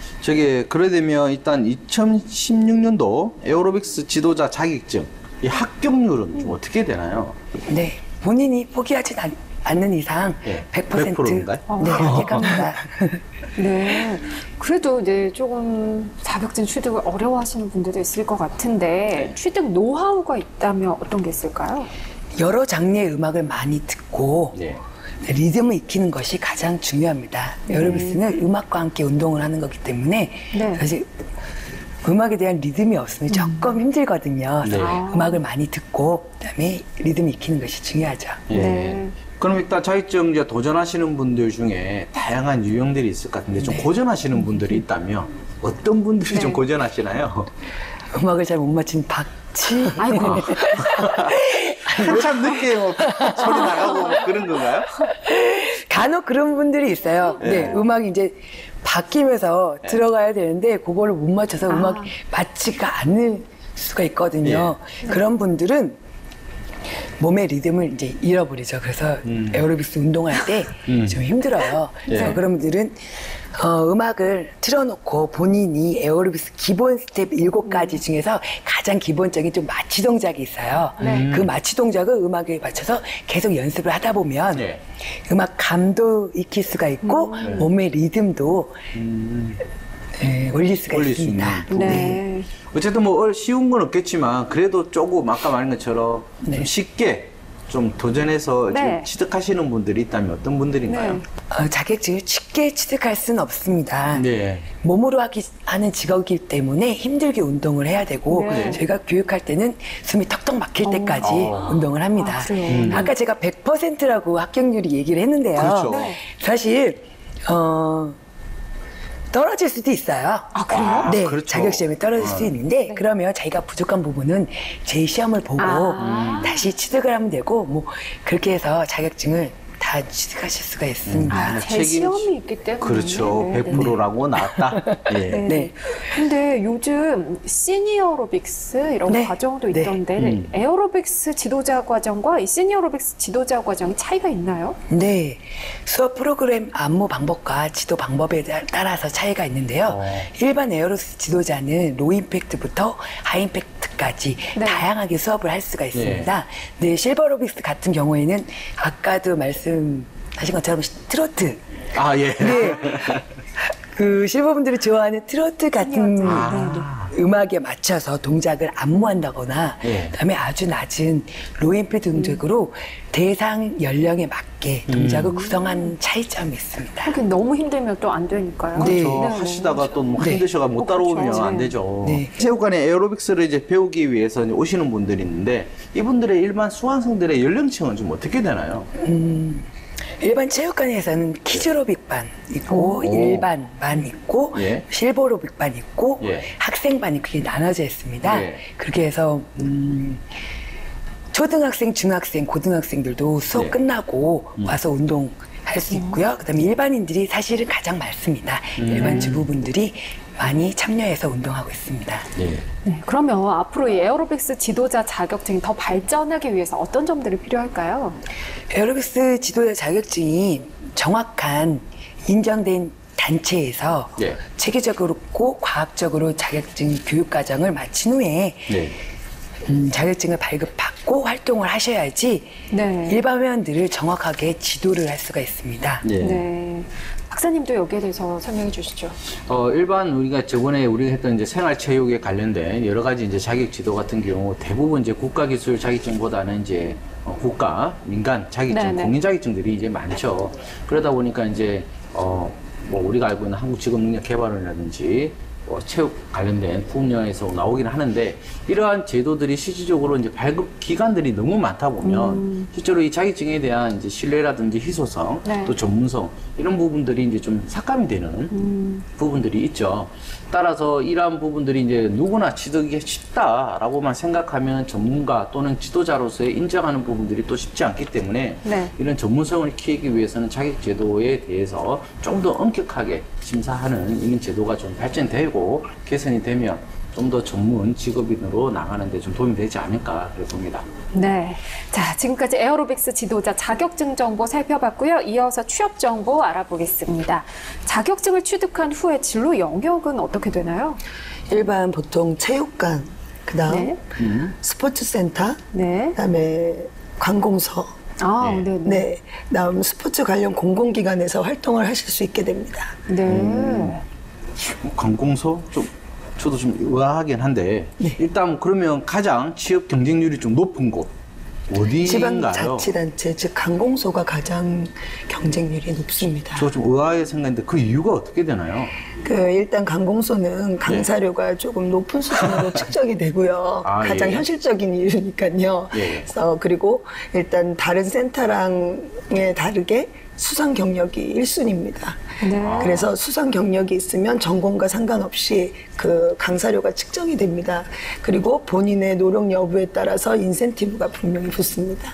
그래 되면 일단 2016년도 에어로빅스 지도자 자격증, 이 합격률은 좀 어떻게 되나요? 네. 본인이 포기하지 않는 이상 예. 100% 100%인가요? 네, 합격합니다. 네. 그래도 이제 조금 자격증 취득을 어려워하시는 분들도 있을 것 같은데 취득 노하우가 있다면 어떤 게 있을까요? 여러 장르의 음악을 많이 듣고 예. 리듬을 익히는 것이 가장 중요합니다. 에어로빅스는 음악과 함께 운동을 하는 거기 때문에 네. 사실 음악에 대한 리듬이 없으면 조금 힘들거든요. 그래서 네. 음악을 많이 듣고 그다음에 리듬을 익히는 것이 중요하죠. 예. 네. 그럼 일단 자격증 이제 도전하시는 분들 중에 다양한 유형들이 있을 것 같은데 좀 고전하시는 분들이 있다면 어떤 분들이 좀 고전하시나요? 음악을 잘 못 맞힌 박치. 아이고. 한참 늦게 뭐 소리 나가고 뭐 그런 건가요? 간혹 그런 분들이 있어요. 네, 음악이 이제 바뀌면서 들어가야 되는데 그거를 못 맞춰서 음악이 맞지가 않을 수가 있거든요. 그런 분들은 몸의 리듬을 이제 잃어버리죠. 그래서 에어로빅스 운동할 때 좀 힘들어요. 그래서 그런 분들은 음악을 틀어놓고 본인이 에어로빅스 기본 스텝 7가지 중에서 가장 기본적인 좀 마취 동작이 있어요. 그 마취 동작을 음악에 맞춰서 계속 연습을 하다 보면 음악 감도 익힐 수가 있고 몸의 리듬도 올릴 수가 있습니다. 네. 어쨌든 뭐 쉬운 건 없겠지만 그래도 조금 아까 말한 것처럼 좀 쉽게 좀 도전해서 지금 취득하시는 분들이 있다면 어떤 분들인가요? 자격증을 쉽게 취득할 수는 없습니다. 네. 몸으로 하는 직업이기 때문에 힘들게 운동을 해야 되고 저희가 교육할 때는 숨이 턱턱 막힐 때까지 운동을 합니다. 아까 제가 100%라고 합격률이 얘기를 했는데요. 그렇죠. 사실 떨어질 수도 있어요. 아, 그래요? 네, 그렇죠. 자격시험에 떨어질 수 있는데 그러면 자기가 부족한 부분은 제2시험을 보고 다시 취득을 하면 되고 뭐 그렇게 해서 자격증을 다 취득하실 수가 있습니다. 제 시험이 있기 때문에. 그렇죠. 100%라고 나왔다. 네. 근데 요즘 시니어로빅스 이런 과정도 있던데 에어로빅스 지도자 과정과 이 시니어로빅스 지도자 과정이 차이가 있나요? 네. 수업 프로그램 안무 방법과 지도 방법에 따라서 차이가 있는데요. 일반 에어로빅스 지도자는 로 임팩트부터 하이 임팩트까지 다양하게 수업을 할 수가 있습니다. 네, 실버로빅스 같은 경우에는 아까도 말씀하신 것처럼 트로트. 아, 예. 네. 그 실버분들이 좋아하는 트로트 같은 음악에 맞춰서 동작을 안무한다거나 그다음에 아주 낮은 로 임팩트 동작으로 대상 연령에 맞게 동작을 구성한 차이점이 있습니다. 하긴 너무 힘들면 또 안 되니까요. 그렇죠. 하시다가 또 뭐 힘드셔가 못 따라오면 안 되죠. 체육관에 에어로빅스를 이제 배우기 위해서 오시는 분들이 있는데 이분들의 일반 수강생들의 연령층은 좀 어떻게 되나요? 일반 체육관에서는 키즈로빅반 있고 일반반 있고 실버로빅반 있고 학생반 있고 그게 나눠져 있습니다. 그렇게 해서 초등학생, 중학생, 고등학생들도 수업 끝나고 와서 운동할 수 있고요. 그다음에 일반인들이 사실은 가장 많습니다. 일반 주부분들이 많이 참여해서 운동하고 있습니다. 네, 그러면 앞으로 이 에어로빅스 지도자 자격증이 더 발전하기 위해서 어떤 점들이 필요할까요? 에어로빅스 지도자 자격증이 정확한 인정된 단체에서 체계적으로 과학적으로 자격증 교육 과정을 마친 후에 자격증을 발급받고 활동을 하셔야지 일반 회원들을 정확하게 지도를 할 수가 있습니다. 네. 박사님도 여기에 대해서 설명해 주시죠. 일반 우리가 저번에 우리가 했던 이제 생활체육에 관련된 여러 가지 이제 자격 지도 같은 경우 대부분 이제 국가기술 자격증보다는 이제 국가, 민간 자격증, 공인 자격증들이 이제 많죠. 그러다 보니까 이제 뭐 우리가 알고 있는 한국직업능력개발원이라든지 체육 관련된 분야에서 나오긴 하는데 이러한 제도들이 실질적으로 이제 발급 기관들이 너무 많다 보면 실제로 이 자격증에 대한 이제 신뢰라든지 희소성 또 전문성 이런 부분들이 이제 좀 삭감이 되는 부분들이 있죠. 따라서 이러한 부분들이 이제 누구나 취득이 쉽다라고만 생각하면 전문가 또는 지도자로서의 인정하는 부분들이 또 쉽지 않기 때문에 이런 전문성을 키우기 위해서는 자격 제도에 대해서 좀 더 엄격하게 심사하는 이런 제도가 좀 발전되고 개선이 되면 좀 더 전문 직업인으로 나가는 데 좀 도움이 되지 않을까 그래 봅니다. 네. 자, 지금까지 에어로빅스 지도자 자격증 정보 살펴봤고요. 이어서 취업 정보 알아보겠습니다. 자격증을 취득한 후에 진로 영역은 어떻게 되나요? 일반 보통 체육관, 그다음 스포츠센터, 그다음에 관공서, 그다음 스포츠 관련 공공기관에서 활동을 하실 수 있게 됩니다. 관공서 저도 좀 의아하긴 한데 일단 그러면 가장 취업 경쟁률이 좀 높은 곳 어디인가요? 지방자치단체 즉 관공서가 가장 경쟁률이 높습니다. 저 좀 의아하게 생각했는데 그 이유가 어떻게 되나요? 일단 관공서는 강사료가 조금 높은 수준으로 측정이 되고요. 가장 현실적인 이유니까요. 그래서 그리고 일단 다른 센터랑에 다르게 수상 경력이 1순위입니다. 그래서 수상 경력이 있으면 전공과 상관없이 그 강사료가 측정이 됩니다. 그리고 본인의 노력 여부에 따라서 인센티브가 분명히 붙습니다.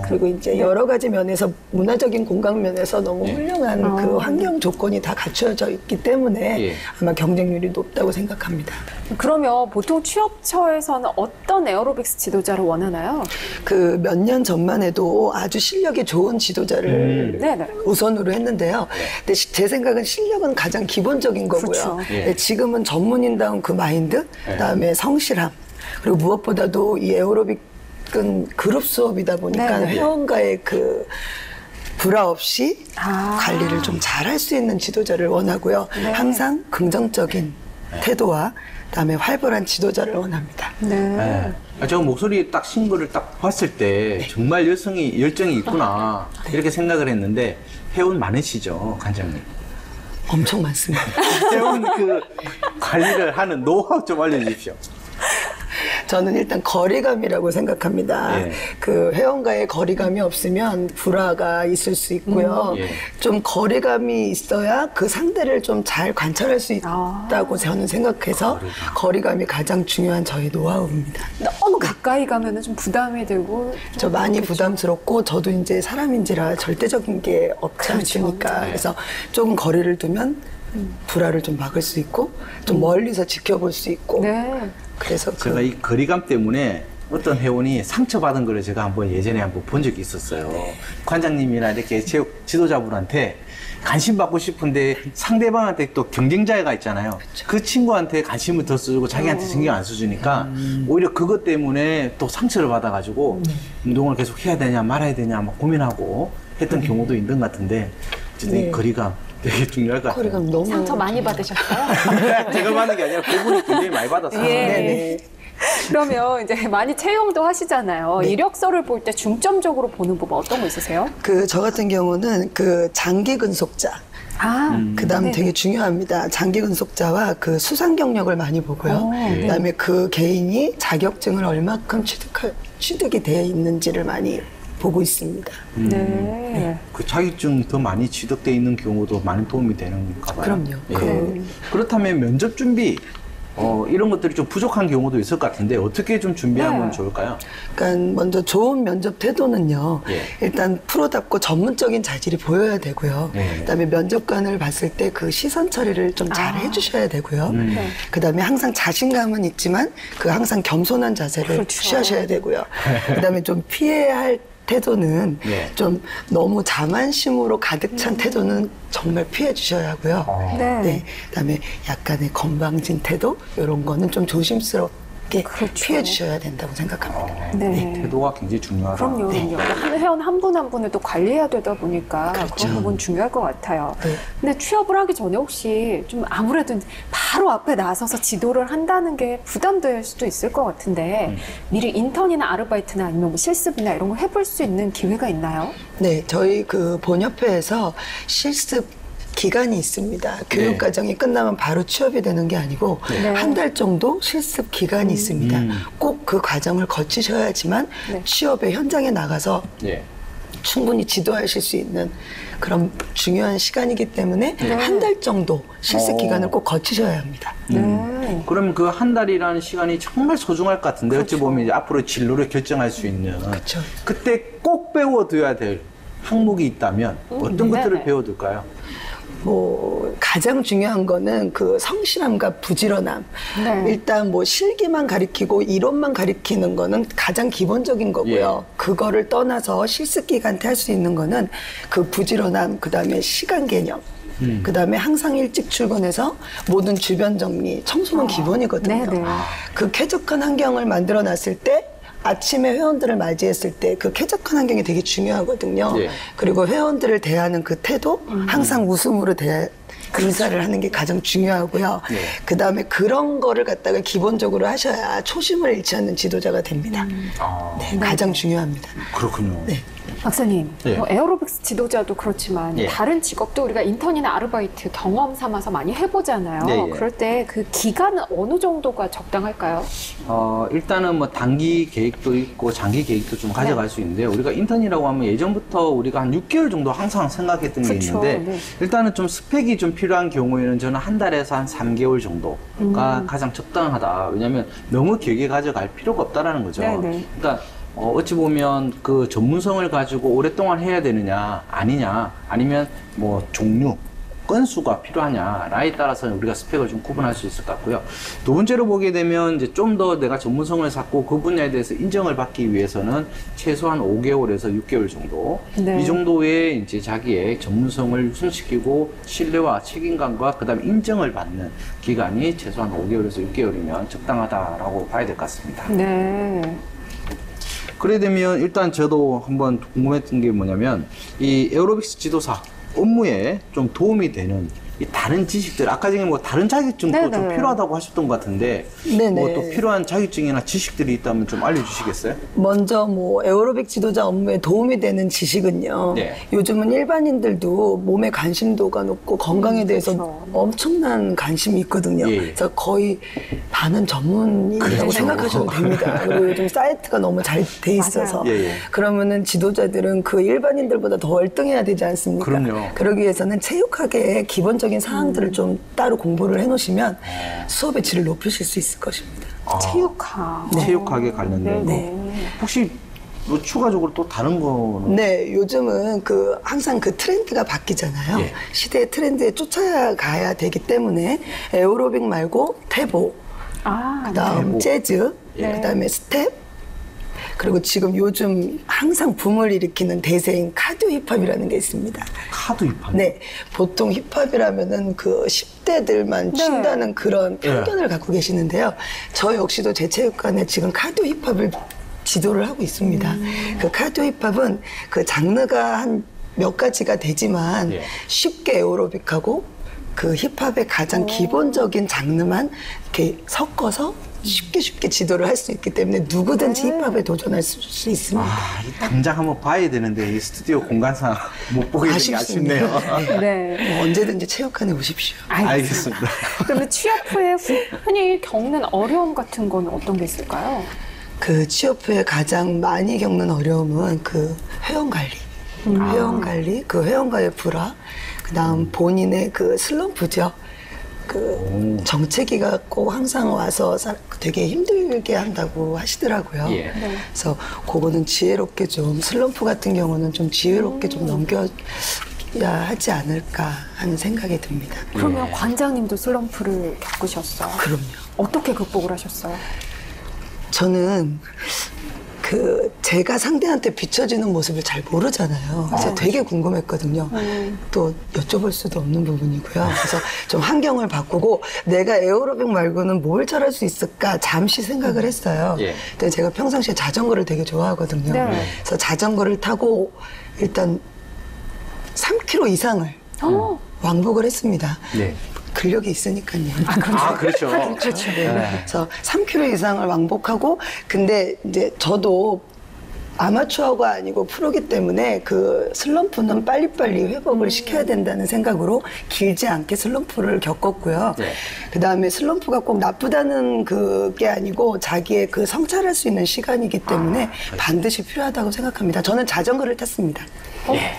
그리고 이제 여러 가지 면에서 문화적인 공강 면에서 너무 훌륭한 그 환경 조건이 다 갖춰져 있기 때문에 아마 경쟁률이 높다고 생각합니다. 그러면 보통 취업처에서는 어떤 에어로빅스 지도자를 원하나요? 그 몇 년 전만 해도 아주 실력이 좋은 지도자를 네네. 우선으로 했는데요. 근데 제 생각은 실력은 가장 기본적인 거고요. 그렇죠. 네, 지금은 전문인다운 그 마인드, 그다음에 성실함, 그리고 무엇보다도 이 에어로빅은 그룹 수업이다 보니까 네네. 회원과의 그 불화 없이 관리를 좀 잘할 수 있는 지도자를 원하고요. 항상 긍정적인 태도와 그다음에 활발한 지도자를 원합니다. 네. 저 목소리 딱 싱글을 딱 봤을 때 정말 열정이 있구나 이렇게 생각을 했는데 회원 많으시죠, 관장님? 엄청 많습니다. 회원 그 관리를 하는 노하우 좀 알려주십시오. 저는 일단 거리감이라고 생각합니다. 예. 그 회원과의 거리감이 없으면 불화가 있을 수 있고요. 예. 좀 거리감이 있어야 그 상대를 좀 잘 관찰할 수 있다고 저는 생각해서 거리감이 가장 중요한 저희 노하우입니다. 너무 가까이 가면 좀 부담이 되고. 저 많이 부담스럽고 저도 이제 사람인지라 절대적인 게 없지 않습니까? 그래서 조금 거리를 두면 불화를 좀 막을 수 있고 좀 멀리서 지켜볼 수 있고 네. 그래서 제가 이 거리감 때문에 어떤 회원이 상처받은 거를 제가 예전에 한번 본 적이 있었어요. 관장님이나 이렇게 체육 지도자분한테 관심 받고 싶은데 상대방한테 또 경쟁자가 있잖아요. 그 친구한테 관심을 더 쓰고 자기한테 신경 안 써주니까 오히려 그것 때문에 또 상처를 받아가지고 운동을 계속 해야 되냐 말아야 되냐 막 고민하고 했던 경우도 있는 것 같은데 어쨌든 이 거리감 되게 중요할 것 같아요. 거리감 너무 상처 많이 받으셨어요? 제가 받는 게 아니라 그분이 굉장히 많이 받았어요. 예. 네네. 그러면 이제 많이 채용도 하시잖아요. 이력서를 볼 때 중점적으로 보는 법 어떤 거 있으세요? 그 저 같은 경우는 그 장기 근속자 그다음 네네. 되게 중요합니다. 장기 근속자와 그 수상 경력을 많이 보고요. 그다음에 그 개인이 자격증을 얼마큼 취득이 되어 있는지를 많이 보고 있습니다. 네. 그 자격증 더 많이 취득돼 있는 경우도 많이 도움이 되는가 봐요. 그럼요. 예. 그렇다면 면접 준비 이런 것들이 좀 부족한 경우도 있을 것 같은데 어떻게 좀 준비하면 네. 좋을까요? 그러니까 먼저 좋은 면접 태도는요. 예. 일단 프로답고 전문적인 자질이 보여야 되고요. 네. 그다음에 면접관을 봤을 때 그 시선 처리를 좀 잘 해주셔야 되고요. 그다음에 항상 자신감은 있지만 그 항상 겸손한 자세를 그렇죠. 취하셔야 되고요. 그다음에 좀 피해야 할 태도는 네. 좀 너무 자만심으로 가득 찬 태도는 정말 피해 주셔야 하고요. 네. 네. 그다음에 약간의 건방진 태도 이런 거는 좀 조심스럽게 피해 주셔야 된다고 생각합니다. 네. 이 태도가 굉장히 중요하다. 그럼요. 한 회원 한 분 한 분을 또 관리해야 되다 보니까 그런 부분 중요할 것 같아요. 네. 근데 취업을 하기 전에 혹시 좀 아무래도 바로 앞에 나서서 지도를 한다는 게 부담될 수도 있을 것 같은데 미리 인턴이나 아르바이트나 아니면 뭐 실습이나 이런 걸 해볼 수 있는 기회가 있나요? 네, 저희 그 본협회에서 실습 기간이 있습니다. 교육 과정이 끝나면 바로 취업이 되는 게 아니고 한 달 정도 실습 기간이 있습니다. 꼭 그 과정을 거치셔야지만 취업의 현장에 나가서 예. 충분히 지도하실 수 있는 그런 중요한 시간이기 때문에 한 달 정도 실습 기간을 꼭 거치셔야 합니다. 네. 그러면 그 한 달이라는 시간이 정말 소중할 것 같은데 어찌 보면 이제 앞으로 진로를 결정할 수 있는 그렇죠. 그때 꼭 배워둬야 될 항목이 있다면 어떤 것들을 네네. 배워둘까요? 뭐 가장 중요한 거는 그 성실함과 부지런함. 네. 일단 뭐 실기만 가리키고 이론만 가리키는 거는 가장 기본적인 거고요. 그거를 떠나서 실습 기간 때 할 수 있는 거는 그 부지런함, 그다음에 시간 개념. 그다음에 항상 일찍 출근해서 모든 주변 정리, 청소는 기본이거든요. 네네. 그 쾌적한 환경을 만들어 놨을 때 아침에 회원들을 맞이했을 때 그 쾌적한 환경이 되게 중요하거든요. 예. 그리고 회원들을 대하는 그 태도, 항상 웃음으로 인사를 하는 게 가장 중요하고요. 예. 그 다음에 그런 거를 갖다가 기본적으로 하셔야 초심을 잃지 않는 지도자가 됩니다. 네, 가장 중요합니다. 그렇군요. 네. 박사님, 예. 뭐 에어로빅스 지도자도 그렇지만 예. 다른 직업도 우리가 인턴이나 아르바이트 경험 삼아서 많이 해보잖아요. 예, 예. 그럴 때 그 기간은 어느 정도가 적당할까요? 일단은 뭐 단기 계획도 있고 장기 계획도 좀 가져갈 수 있는데 우리가 인턴이라고 하면 예전부터 우리가 한 6개월 정도 항상 생각했던 게 그쵸, 있는데 네. 일단은 좀 스펙이 좀 필요한 경우에는 저는 한 달에서 한 3개월 정도가 가장 적당하다. 왜냐하면 너무 길게 가져갈 필요가 없다라는 거죠. 네네. 그러니까 어찌 보면 그 전문성을 가지고 오랫동안 해야 되느냐 아니냐 아니면 뭐 종류 건수가 필요하냐에 따라서 우리가 스펙을 좀 구분할 수 있을 것 같고요. 두 번째로 보게 되면 이제 좀 더 내가 전문성을 쌓고 그 분야에 대해서 인정을 받기 위해서는 최소한 5개월에서 6개월 정도 네. 이 정도의 이제 자기의 전문성을 우선시키고 신뢰와 책임감과 그다음에 인정을 받는 기간이 최소한 5개월에서 6개월이면 적당하다라고 봐야 될 것 같습니다. 네. 그래 되면 일단 저도 한번 궁금했던 게 뭐냐면 이 에어로빅스 지도사 업무에 좀 도움이 되는 이 다른 지식들 아까 전에 뭐 다른 자격증도 네네. 좀 필요하다고 하셨던 것 같은데 네네. 뭐 또 필요한 자격증이나 지식들이 있다면 좀 알려주시겠어요? 먼저 뭐 에어로빅 지도자 업무에 도움이 되는 지식은요. 네. 요즘은 일반인들도 몸에 관심도가 높고 건강에 대해서 그렇죠. 엄청난 관심이 있거든요. 예. 그래서 거의 반은 전문이라고 그렇죠. 생각하셔도 됩니다. 그리고 요즘 사이트가 너무 잘 돼 있어서 맞아요. 예, 예. 그러면은 지도자들은 그 일반인들보다 더 월등해야 되지 않습니까? 그럼요. 그러기 위해서는 체육학의 기본적인 사항들을 좀 따로 공부를 해놓으시면 수업의 질을 높이실 수 있을 것입니다. 체육학. 체육학에 관련된 네. 거. 혹시 뭐 추가적으로 또 다른 거는? 네, 요즘은 항상 그 트렌드가 바뀌잖아요. 예. 시대의 트렌드에 쫓아가야 되기 때문에 에어로빅 말고 태보, 아, 그다음 태보. 재즈, 예. 그다음에 스텝, 그리고 지금 요즘 항상 붐을 일으키는 대세인 카디오 힙합이라는 게 있습니다. 카드 입학. 네, 보통 힙합이라면은 그 10대들만 춘다는 그런 편견을 갖고 계시는데요. 저 역시도 제 체육관에 지금 카디오 힙합을 지도를 하고 있습니다. 그 카디오 힙합은 그 장르가 한 몇 가지가 되지만 예. 쉽게 에어로빅하고 그 힙합의 가장 기본적인 장르만 이렇게 섞어서 쉽게 지도를 할 수 있기 때문에 누구든지 힙합에 도전할 수 있습니다. 아, 이 당장 한번 봐야 되는데 이 스튜디오 공간상 못 보게 되는 게 아쉽네요. 네. 뭐 언제든지 체육관에 오십시오. 알겠습니다. 그러면 취업 후에 흔히 겪는 어려움 같은 건 어떤 게 있을까요? 그 취업 후에 가장 많이 겪는 어려움은 그 회원 관리. 회원 관리, 그 회원과의 불화, 그 다음 본인의 그 슬럼프죠. 그 정체기가 꼭 항상 와서 되게 힘들게 한다고 하시더라고요. 예. 그래서 그거는 지혜롭게 좀 슬럼프 같은 경우는 좀 지혜롭게 좀 넘겨야 하지 않을까 하는 생각이 듭니다. 그러면 관장님도 슬럼프를 겪으셨어요? 그럼요. 어떻게 극복을 하셨어요? 저는 제가 상대한테 비춰지는 모습을 잘 모르잖아요. 그래서 되게 궁금했거든요. 또 여쭤볼 수도 없는 부분이고요. 그래서 좀 환경을 바꾸고 내가 에어로빅 말고는 뭘 잘할 수 있을까 잠시 생각을 했어요. 예. 근데 제가 평상시에 자전거를 되게 좋아하거든요. 네. 그래서 자전거를 타고 일단 3km 이상을 왕복을 했습니다. 네. 근력이 있으니까요. 아, 그렇죠. 그렇죠. 네. 그래서 3km 이상을 왕복하고, 근데 이제 저도 아마추어가 아니고 프로기 때문에 그 슬럼프는 빨리빨리 회복을 시켜야 된다는 생각으로 길지 않게 슬럼프를 겪었고요. 네. 그 다음에 슬럼프가 꼭 나쁘다는 그게 아니고 자기의 그 성찰할 수 있는 시간이기 때문에 반드시 필요하다고 생각합니다. 저는 자전거를 탔습니다.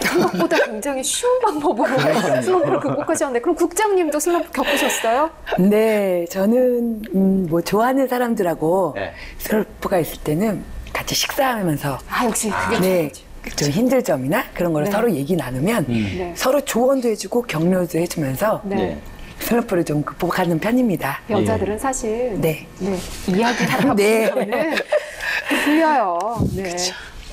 생각보다 굉장히 쉬운 방법으로 슬럼프를 극복하셨는데 그럼 국장님도 슬럼프 겪으셨어요? 네, 저는 뭐 좋아하는 사람들하고 네. 슬럼프가 있을 때는 같이 식사하면서 아 역시 그게 네, 좀 힘들 점이나 그런 걸 네. 서로 얘기 나누면 네. 서로 조언도 해주고 격려도 해주면서 네. 네. 슬럼프를 좀 극복하는 편입니다. 여자들은 사실 네. 이야기하다 네. 보면은 풀려요. 네.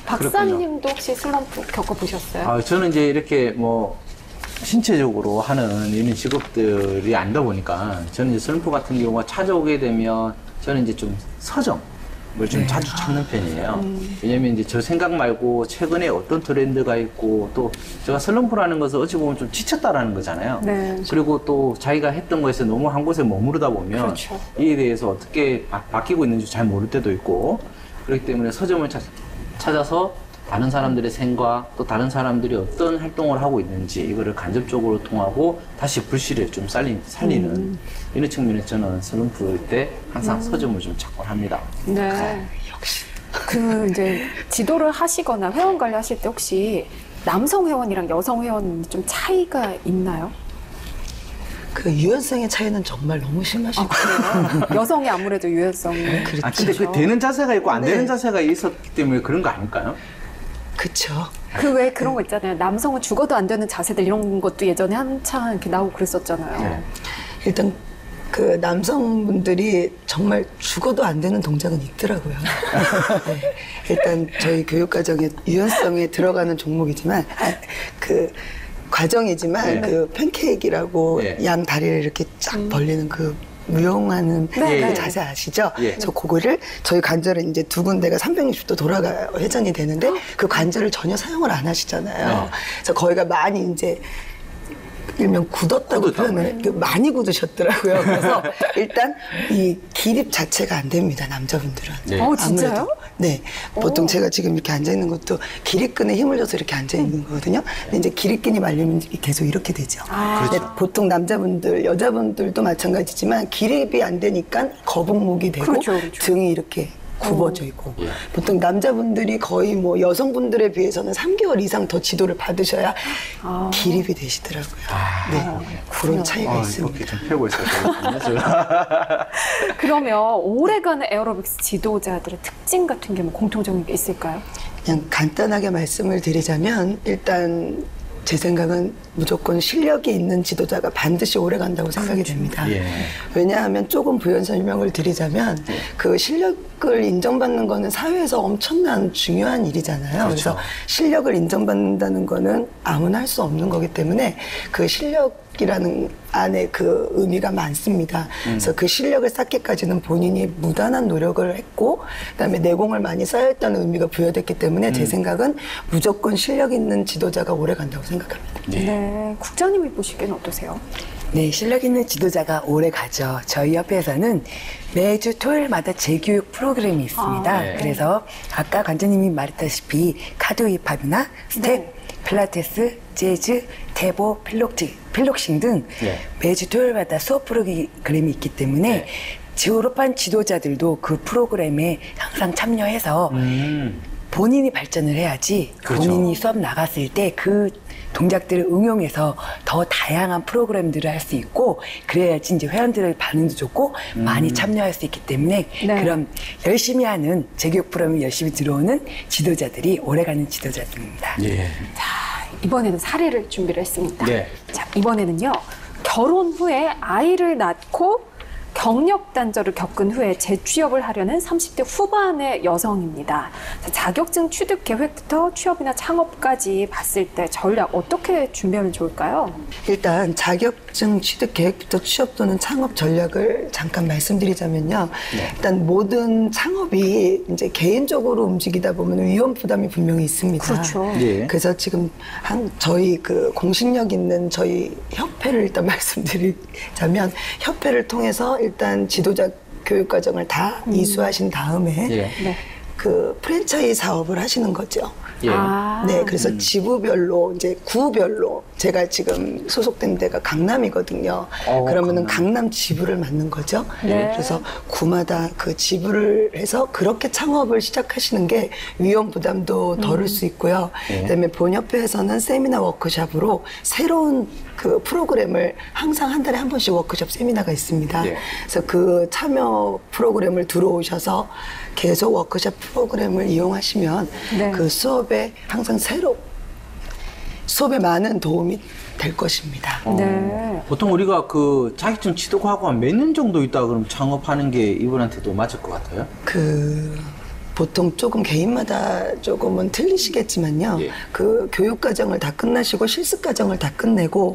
박사님도 혹시 슬럼프 겪어보셨어요? 아, 저는 이제 이렇게 뭐 신체적으로 하는 이런 직업들이 아니다 보니까 저는 이제 슬럼프 같은 경우가 찾아오게 되면 저는 이제 좀 서점을 좀 자주 찾는 편이에요. 왜냐면 이제 저 생각 말고 최근에 어떤 트렌드가 있고 또 제가 슬럼프라는 것은 어찌 보면 좀 지쳤다라는 거잖아요. 네. 그리고 또 자기가 했던 것에서 너무 한 곳에 머무르다 보면 그렇죠. 이에 대해서 어떻게 바뀌고 있는지 잘 모를 때도 있고 그렇기 때문에 서점을 찾아서 다른 사람들의 생각 또 다른 사람들이 어떤 활동을 하고 있는지 이거를 간접적으로 통하고 다시 불씨를 좀 살리는 이런 측면에서 저는 슬럼프일 때 항상 서점을 좀 찾곤 합니다. 네. 역시. 이제 지도를 하시거나 회원 관리하실 때 혹시 남성 회원이랑 여성 회원 좀 차이가 있나요? 그 유연성의 차이는 정말 너무 심하시고. 여성이 아무래도 유연성이. 아, 근데 그 되는 자세가 있고 안 되는 네. 자세가 있었기 때문에 그런 거 아닐까요? 그쵸. 그 왜 그런 거 있잖아요. 남성은 죽어도 안 되는 자세들 이런 것도 예전에 한창 이렇게 나오고 그랬었잖아요. 네. 일단 그 남성분들이 정말 죽어도 안 되는 동작은 있더라고요. 네. 일단 저희 교육과정에 유연성에 들어가는 종목이지만 그 과정이지만 그 팬케이크라고 양 다리를 이렇게 쫙 벌리는 그 무용하는 그 자세 아시죠? 저 그거를 저희 관절은 이제 두 군데가 360도 돌아가 회전이 되는데 그 관절을 전혀 사용을 안 하시잖아요. 그래서 거기가 많이 이제 일명 굳었다고 표현을 많이 굳으셨더라고요. 그래서 일단 이 기립 자체가 안 됩니다, 남자분들은. 진짜요? 아무래도. 네. 보통 제가 지금 이렇게 앉아 있는 것도 기립근에 힘을 줘서 이렇게 앉아 있는 거거든요. 근데 이제 기립근이 말리면 계속 이렇게 되죠. 근데 보통 남자분들, 여자분들도 마찬가지지만 기립이 안 되니까 거북목이 되고 등이 이렇게 굽어져 있고 보통 남자분들이 거의 뭐 여성분들에 비해서는 3개월 이상 더 지도를 받으셔야 기립이 되시더라고요. 네, 그런 차이가 있습니다. 이렇게 좀 펴고 있었어요. 그러면 오래가는 에어로빅스 지도자들의 특징 같은 게 뭐 공통적인 게 있을까요? 그냥 간단하게 말씀을 드리자면 일단 제 생각은 무조건 실력이 있는 지도자가 반드시 오래 간다고 생각이 됩니다. 왜냐하면 조금 부연 설명을 드리자면 그 실력을 인정받는 거는 사회에서 엄청난 중요한 일이잖아요. 그래서 실력을 인정받는다는 거는 아무나 할 수 없는 거기 때문에 그 실력이라는 안에 그 의미가 많습니다. 그래서 그 실력을 쌓기까지는 본인이 무단한 노력을 했고 그다음에 내공을 많이 쌓였다는 의미가 부여됐기 때문에 제 생각은 무조건 실력 있는 지도자가 오래 간다고 생각합니다. 네, 국장님이 보시기에는 어떠세요? 네, 실력 있는 지도자가 오래 가죠. 저희 협회에서는 매주 토요일마다 재교육 프로그램이 있습니다. 그래서 아까 관장님이 말했다시피 카디오 힙합이나 스텝, 필라테스, 재즈, 태보, 필록싱 등 매주 토요일마다 수업 프로그램이 있기 때문에 졸업한 지도자들도 그 프로그램에 항상 참여해서 본인이 발전을 해야지 본인이 수업 나갔을 때 그 동작들을 응용해서 더 다양한 프로그램들을 할 수 있고 그래야지 이제 회원들의 반응도 좋고 많이 참여할 수 있기 때문에 그럼 열심히 하는 재교육 프로그램에 열심히 들어오는 지도자들이 오래가는 지도자들입니다. 자, 이번에는 사례를 준비를 했습니다. 자, 이번에는요. 결혼 후에 아이를 낳고 경력 단절을 겪은 후에 재취업을 하려는 30대 후반의 여성입니다. 자, 자격증 취득 계획부터 취업이나 창업까지 봤을 때 전략 어떻게 준비하면 좋을까요? 일단 자격증 취득 계획부터 취업 또는 창업 전략을 잠깐 말씀드리자면요. 일단 모든 창업이 이제 개인적으로 움직이다 보면 위험 부담이 분명히 있습니다. 그렇죠. 그래서 지금 저희 그 공신력 있는 저희 협회를 일단 말씀드리자면 협회를 통해서 일단 지도자 교육 과정을 다 이수하신 다음에 그 프랜차이즈 사업을 하시는 거죠. 네, 그래서 지부별로 이제 구별로 제가 지금 소속된 데가 강남이거든요. 그러면은 강남 지부를 맡는 거죠. 그래서 구마다 그 지부를 해서 그렇게 창업을 시작하시는 게 위험 부담도 덜을 수 있고요. 그다음에 본협회에서는 세미나 워크숍으로 새로운 그 프로그램을 항상 한 달에 한 번씩 워크숍 세미나가 있습니다. 그래서 그 참여 프로그램을 들어오셔서 계속 워크숍 프로그램을 이용하시면 그 수업에 항상 수업에 많은 도움이 될 것입니다. 보통 우리가 그 자격증 취득하고 몇 년 정도 있다가 그럼 창업하는 게 이분한테도 맞을 것 같아요? 보통 조금 개인마다 조금은 틀리시겠지만요. 그 교육 과정을 다 끝나시고 실습 과정을 다 끝내고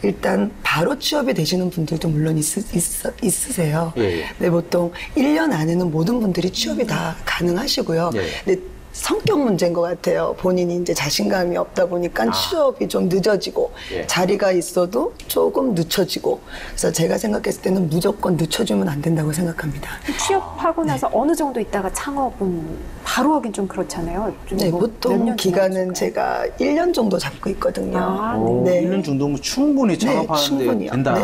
일단 바로 취업이 되시는 분들도 물론 있으세요. 근데 보통 1년 안에는 모든 분들이 취업이 다 가능하시고요. 근데 성격 문제인 것 같아요. 본인이 이제 자신감이 없다 보니까 취업이 좀 늦어지고 자리가 있어도 조금 늦춰지고 그래서 제가 생각했을 때는 무조건 늦춰주면 안 된다고 생각합니다. 취업하고 나서 어느 정도 있다가 창업은 바로 하긴 좀 그렇잖아요. 좀 네, 뭐 보통 기간은 제가 1년 정도 잡고 있거든요. 1년 정도면 충분히 창업하는데 된다.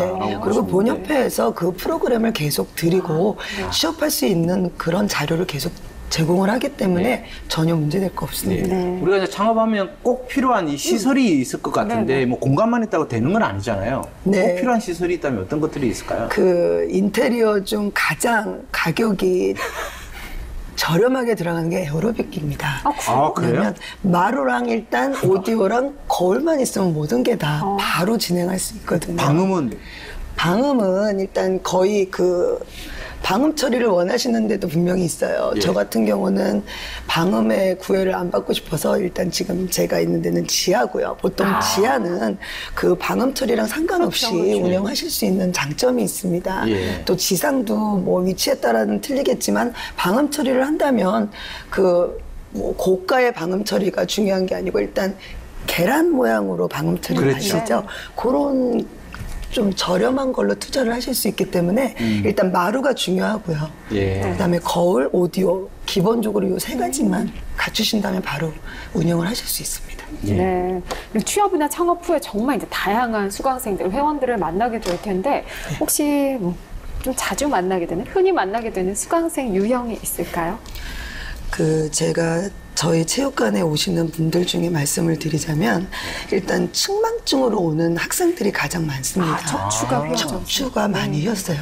그리고 본협회에서 그 프로그램을 계속 드리고 취업할 수 있는 그런 자료를 계속 제공을 하기 때문에 전혀 문제될 거 없습니다. 우리가 이제 창업하면 꼭 필요한 이 시설이 있을 것 같은데 뭐 공간만 있다고 되는 건 아니잖아요. 꼭 필요한 시설이 있다면 어떤 것들이 있을까요? 그 인테리어 중 가장 가격이 저렴하게 들어가는 게 에어로빅입니다. 아, 그래요? 왜냐면 마루랑 일단 오디오랑 거울만 있으면 모든 게 다 바로 진행할 수 있거든요. 방음은 일단 거의 방음 처리를 원하시는 데도 분명히 있어요. 예. 저 같은 경우는 방음의 구애를 안 받고 싶어서 일단 지금 제가 있는 데는 지하고요. 보통 지하는 그 방음 처리랑 상관없이 운영하실 수 있는 장점이 있습니다. 예. 또 지상도 뭐 위치에 따라는 틀리겠지만 방음 처리를 한다면 뭐 고가의 방음 처리가 중요한 게 아니고 일단 계란 모양으로 방음 처리를 그렇죠. 하시죠. 그런 좀 저렴한 걸로 투자를 하실 수 있기 때문에 일단 마루가 중요하고요. 예. 그다음에 거울, 오디오 기본적으로 이 세 가지만 갖추신다면 바로 운영을 하실 수 있습니다. 예. 네. 그리고 취업이나 창업 후에 정말 이제 다양한 수강생들, 회원들을 만나게 될 텐데 혹시 좀 자주 만나게 되는, 흔히 만나게 되는 수강생 유형이 있을까요? 제가 저희 체육관에 오시는 분들 중에 말씀을 드리자면 일단 측망증으로 오는 학생들이 가장 많습니다. 척추가 휘어져. 척추가 많이 휘었어요.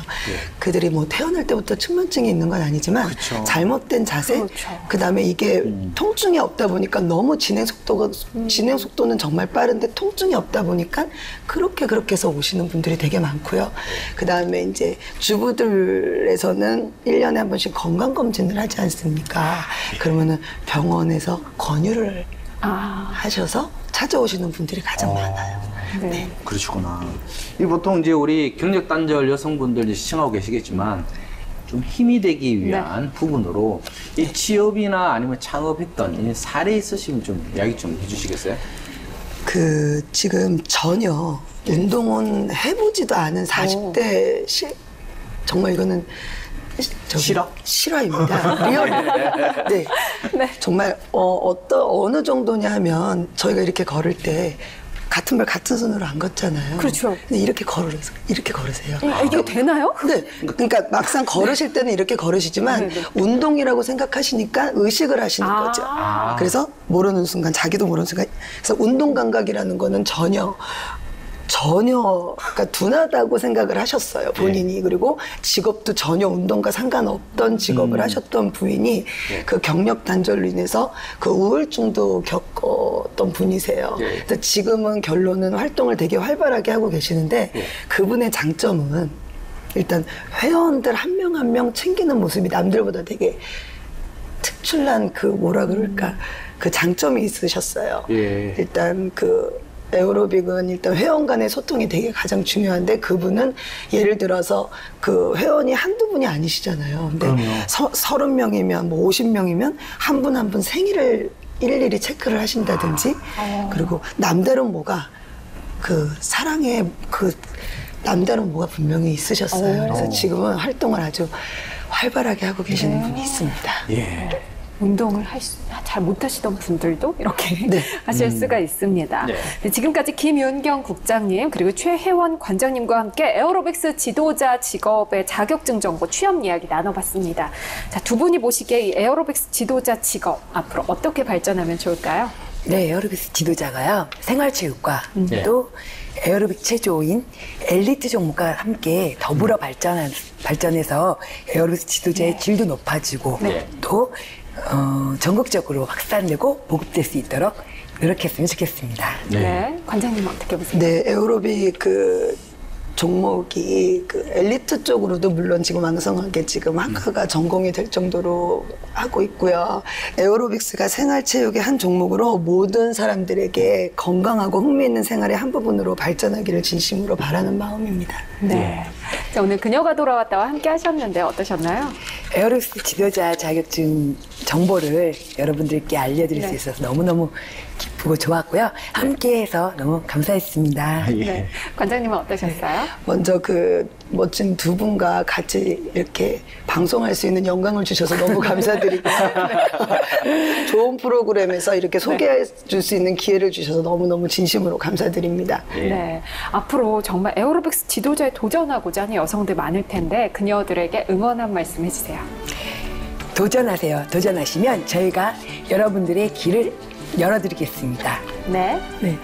그들이 뭐 태어날 때부터 측만증이 있는 건 아니지만 그쵸. 잘못된 자세, 그렇죠. 그다음에 이게 통증이 없다 보니까 너무 진행 속도는 정말 빠른데 통증이 없다 보니까 그렇게 해서 오시는 분들이 되게 많고요. 그다음에 이제 주부들에서는 1년에 한 번씩 건강검진을 하지 않습니까? 그러면은 병원에서 권유를 하셔서 찾아오시는 분들이 가장 많아요. 네. 그러시구나. 이 보통 이제 우리 경력단절 여성분들 이제 시청하고 계시겠지만 좀 힘이 되기 위한 부분으로 이 취업이나 아니면 창업했던 이 사례 있으시면 좀 이야기 좀 해주시겠어요? 지금 전혀 운동은 해보지도 않은 40대 정말 이거는 실화입니다. 리얼. 네. 정말 어느 정도냐 하면 저희가 이렇게 걸을 때 같은 발 같은 손으로 안 걷잖아요. 그렇죠. 근데 이렇게 걸으세요. 이게 되나요? 네. 그러니까 막상 걸으실 때는 이렇게 걸으시지만 운동이라고 생각하시니까 의식을 하시는 거죠. 그래서 모르는 순간, 자기도 모르는 순간. 그래서 운동 감각이라는 거는 전혀 그러니까 둔하다고 생각을 하셨어요, 본인이. 그리고 직업도 전혀 운동과 상관없던 직업을 하셨던 부인이 그 경력 단절로 인해서 그 우울증도 겪었던 분이세요. 그래서 지금은 결론은 활동을 되게 활발하게 하고 계시는데 그분의 장점은 일단 회원들 한 명 한 명 챙기는 모습이 남들보다 되게 특출난 뭐라 그럴까, 그 장점이 있으셨어요. 일단 에어로빅은 일단 회원 간의 소통이 되게 가장 중요한데 그분은 예를 들어서 그 회원이 한두 분이 아니시잖아요. 근데 30명이면 뭐 50명이면 한 분 한 분 생일을 일일이 체크를 하신다든지 그리고 남다른 뭐가 사랑의 남다른 뭐가 분명히 있으셨어요. 그래서 지금은 활동을 아주 활발하게 하고 계시는 분이 있습니다. 예. 운동을 잘 못하시던 분들도 이렇게 하실 수가 있습니다. 네, 지금까지 김윤경 국장님 그리고 최혜원 관장님과 함께 에어로빅스 지도자 직업의 자격증 정보 취업 이야기 나눠봤습니다. 자, 두 분이 보시기에 이 에어로빅스 지도자 직업 앞으로 어떻게 발전하면 좋을까요? 네, 에어로빅스 지도자가요. 생활체육과 또 에어로빅 체조인 엘리트 종목과 함께 더불어 발전해서 에어로빅 지도자의 질도 높아지고 또 전국적으로 확산되고 보급될 수 있도록 노력했으면 좋겠습니다. 네, 관장님은 어떻게 보세요? 네, 에어로빅 종목이 엘리트 쪽으로도 물론 지금 왕성하게 지금 학과가 전공이 될 정도로 하고 있고요. 에어로빅스가 생활체육의 한 종목으로 모든 사람들에게 건강하고 흥미있는 생활의 한 부분으로 발전하기를 진심으로 바라는 마음입니다. 네. 자, 오늘 그녀가 돌아왔다와 함께 하셨는데 어떠셨나요? 에어로빅스 지도자 자격증 정보를 여러분들께 알려드릴 수 있어서 너무너무 기쁘고 좋았고요. 함께해서 너무 감사했습니다. 네. 관장님은 어떠셨어요? 먼저 멋진 두 분과 같이 이렇게 방송할 수 있는 영광을 주셔서 너무 감사드리고 좋은 프로그램에서 이렇게 소개해 줄 수 있는 기회를 주셔서 너무너무 진심으로 감사드립니다. 네. 앞으로 정말 에어로빅스 지도자에 도전하고자 하는 여성들 많을 텐데 그녀들에게 응원 한 말씀 해주세요. 도전하세요. 도전하시면 저희가 여러분들의 길을 열어드리겠습니다. 네. 네.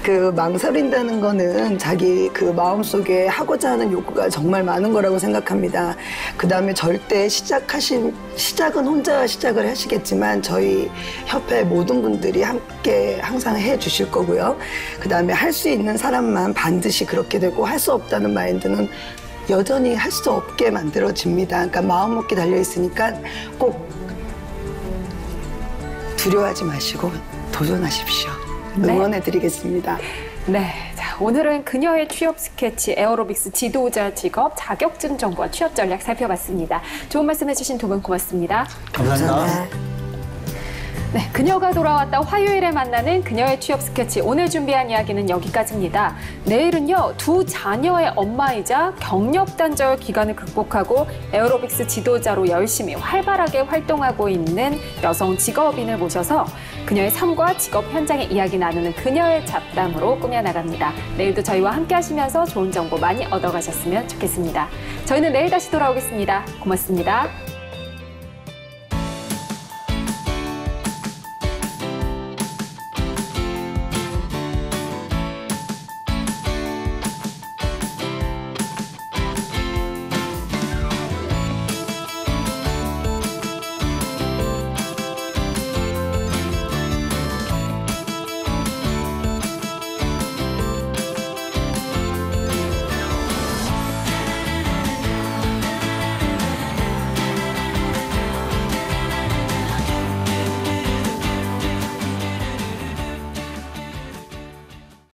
그 망설인다는 거는 자기 그 마음속에 하고자 하는 욕구가 정말 많은 거라고 생각합니다. 그 다음에 절대 시작은 혼자 시작을 하시겠지만 저희 협회 모든 분들이 함께 항상 해 주실 거고요. 그 다음에 할 수 있는 사람만 반드시 그렇게 되고 할 수 없다는 마인드는 여전히 할 수 없게 만들어집니다. 그러니까 마음 먹기 달려 있으니까 꼭 두려워하지 마시고 도전하십시오. 응원해드리겠습니다. 네. 자, 오늘은 그녀의 취업 스케치, 에어로빅스 지도자 직업, 자격증 정보와 취업 전략 살펴봤습니다. 좋은 말씀 해주신 두 분 고맙습니다. 감사합니다. 네, 그녀가 돌아왔다 화요일에 만나는 그녀의 취업 스케치. 오늘 준비한 이야기는 여기까지입니다. 내일은요, 두 자녀의 엄마이자 경력 단절 기간을 극복하고 에어로빅스 지도자로 열심히 활발하게 활동하고 있는 여성 직업인을 모셔서 그녀의 삶과 직업 현장의 이야기 나누는 그녀의 잡담으로 꾸며나갑니다. 내일도 저희와 함께 하시면서 좋은 정보 많이 얻어가셨으면 좋겠습니다. 저희는 내일 다시 돌아오겠습니다. 고맙습니다.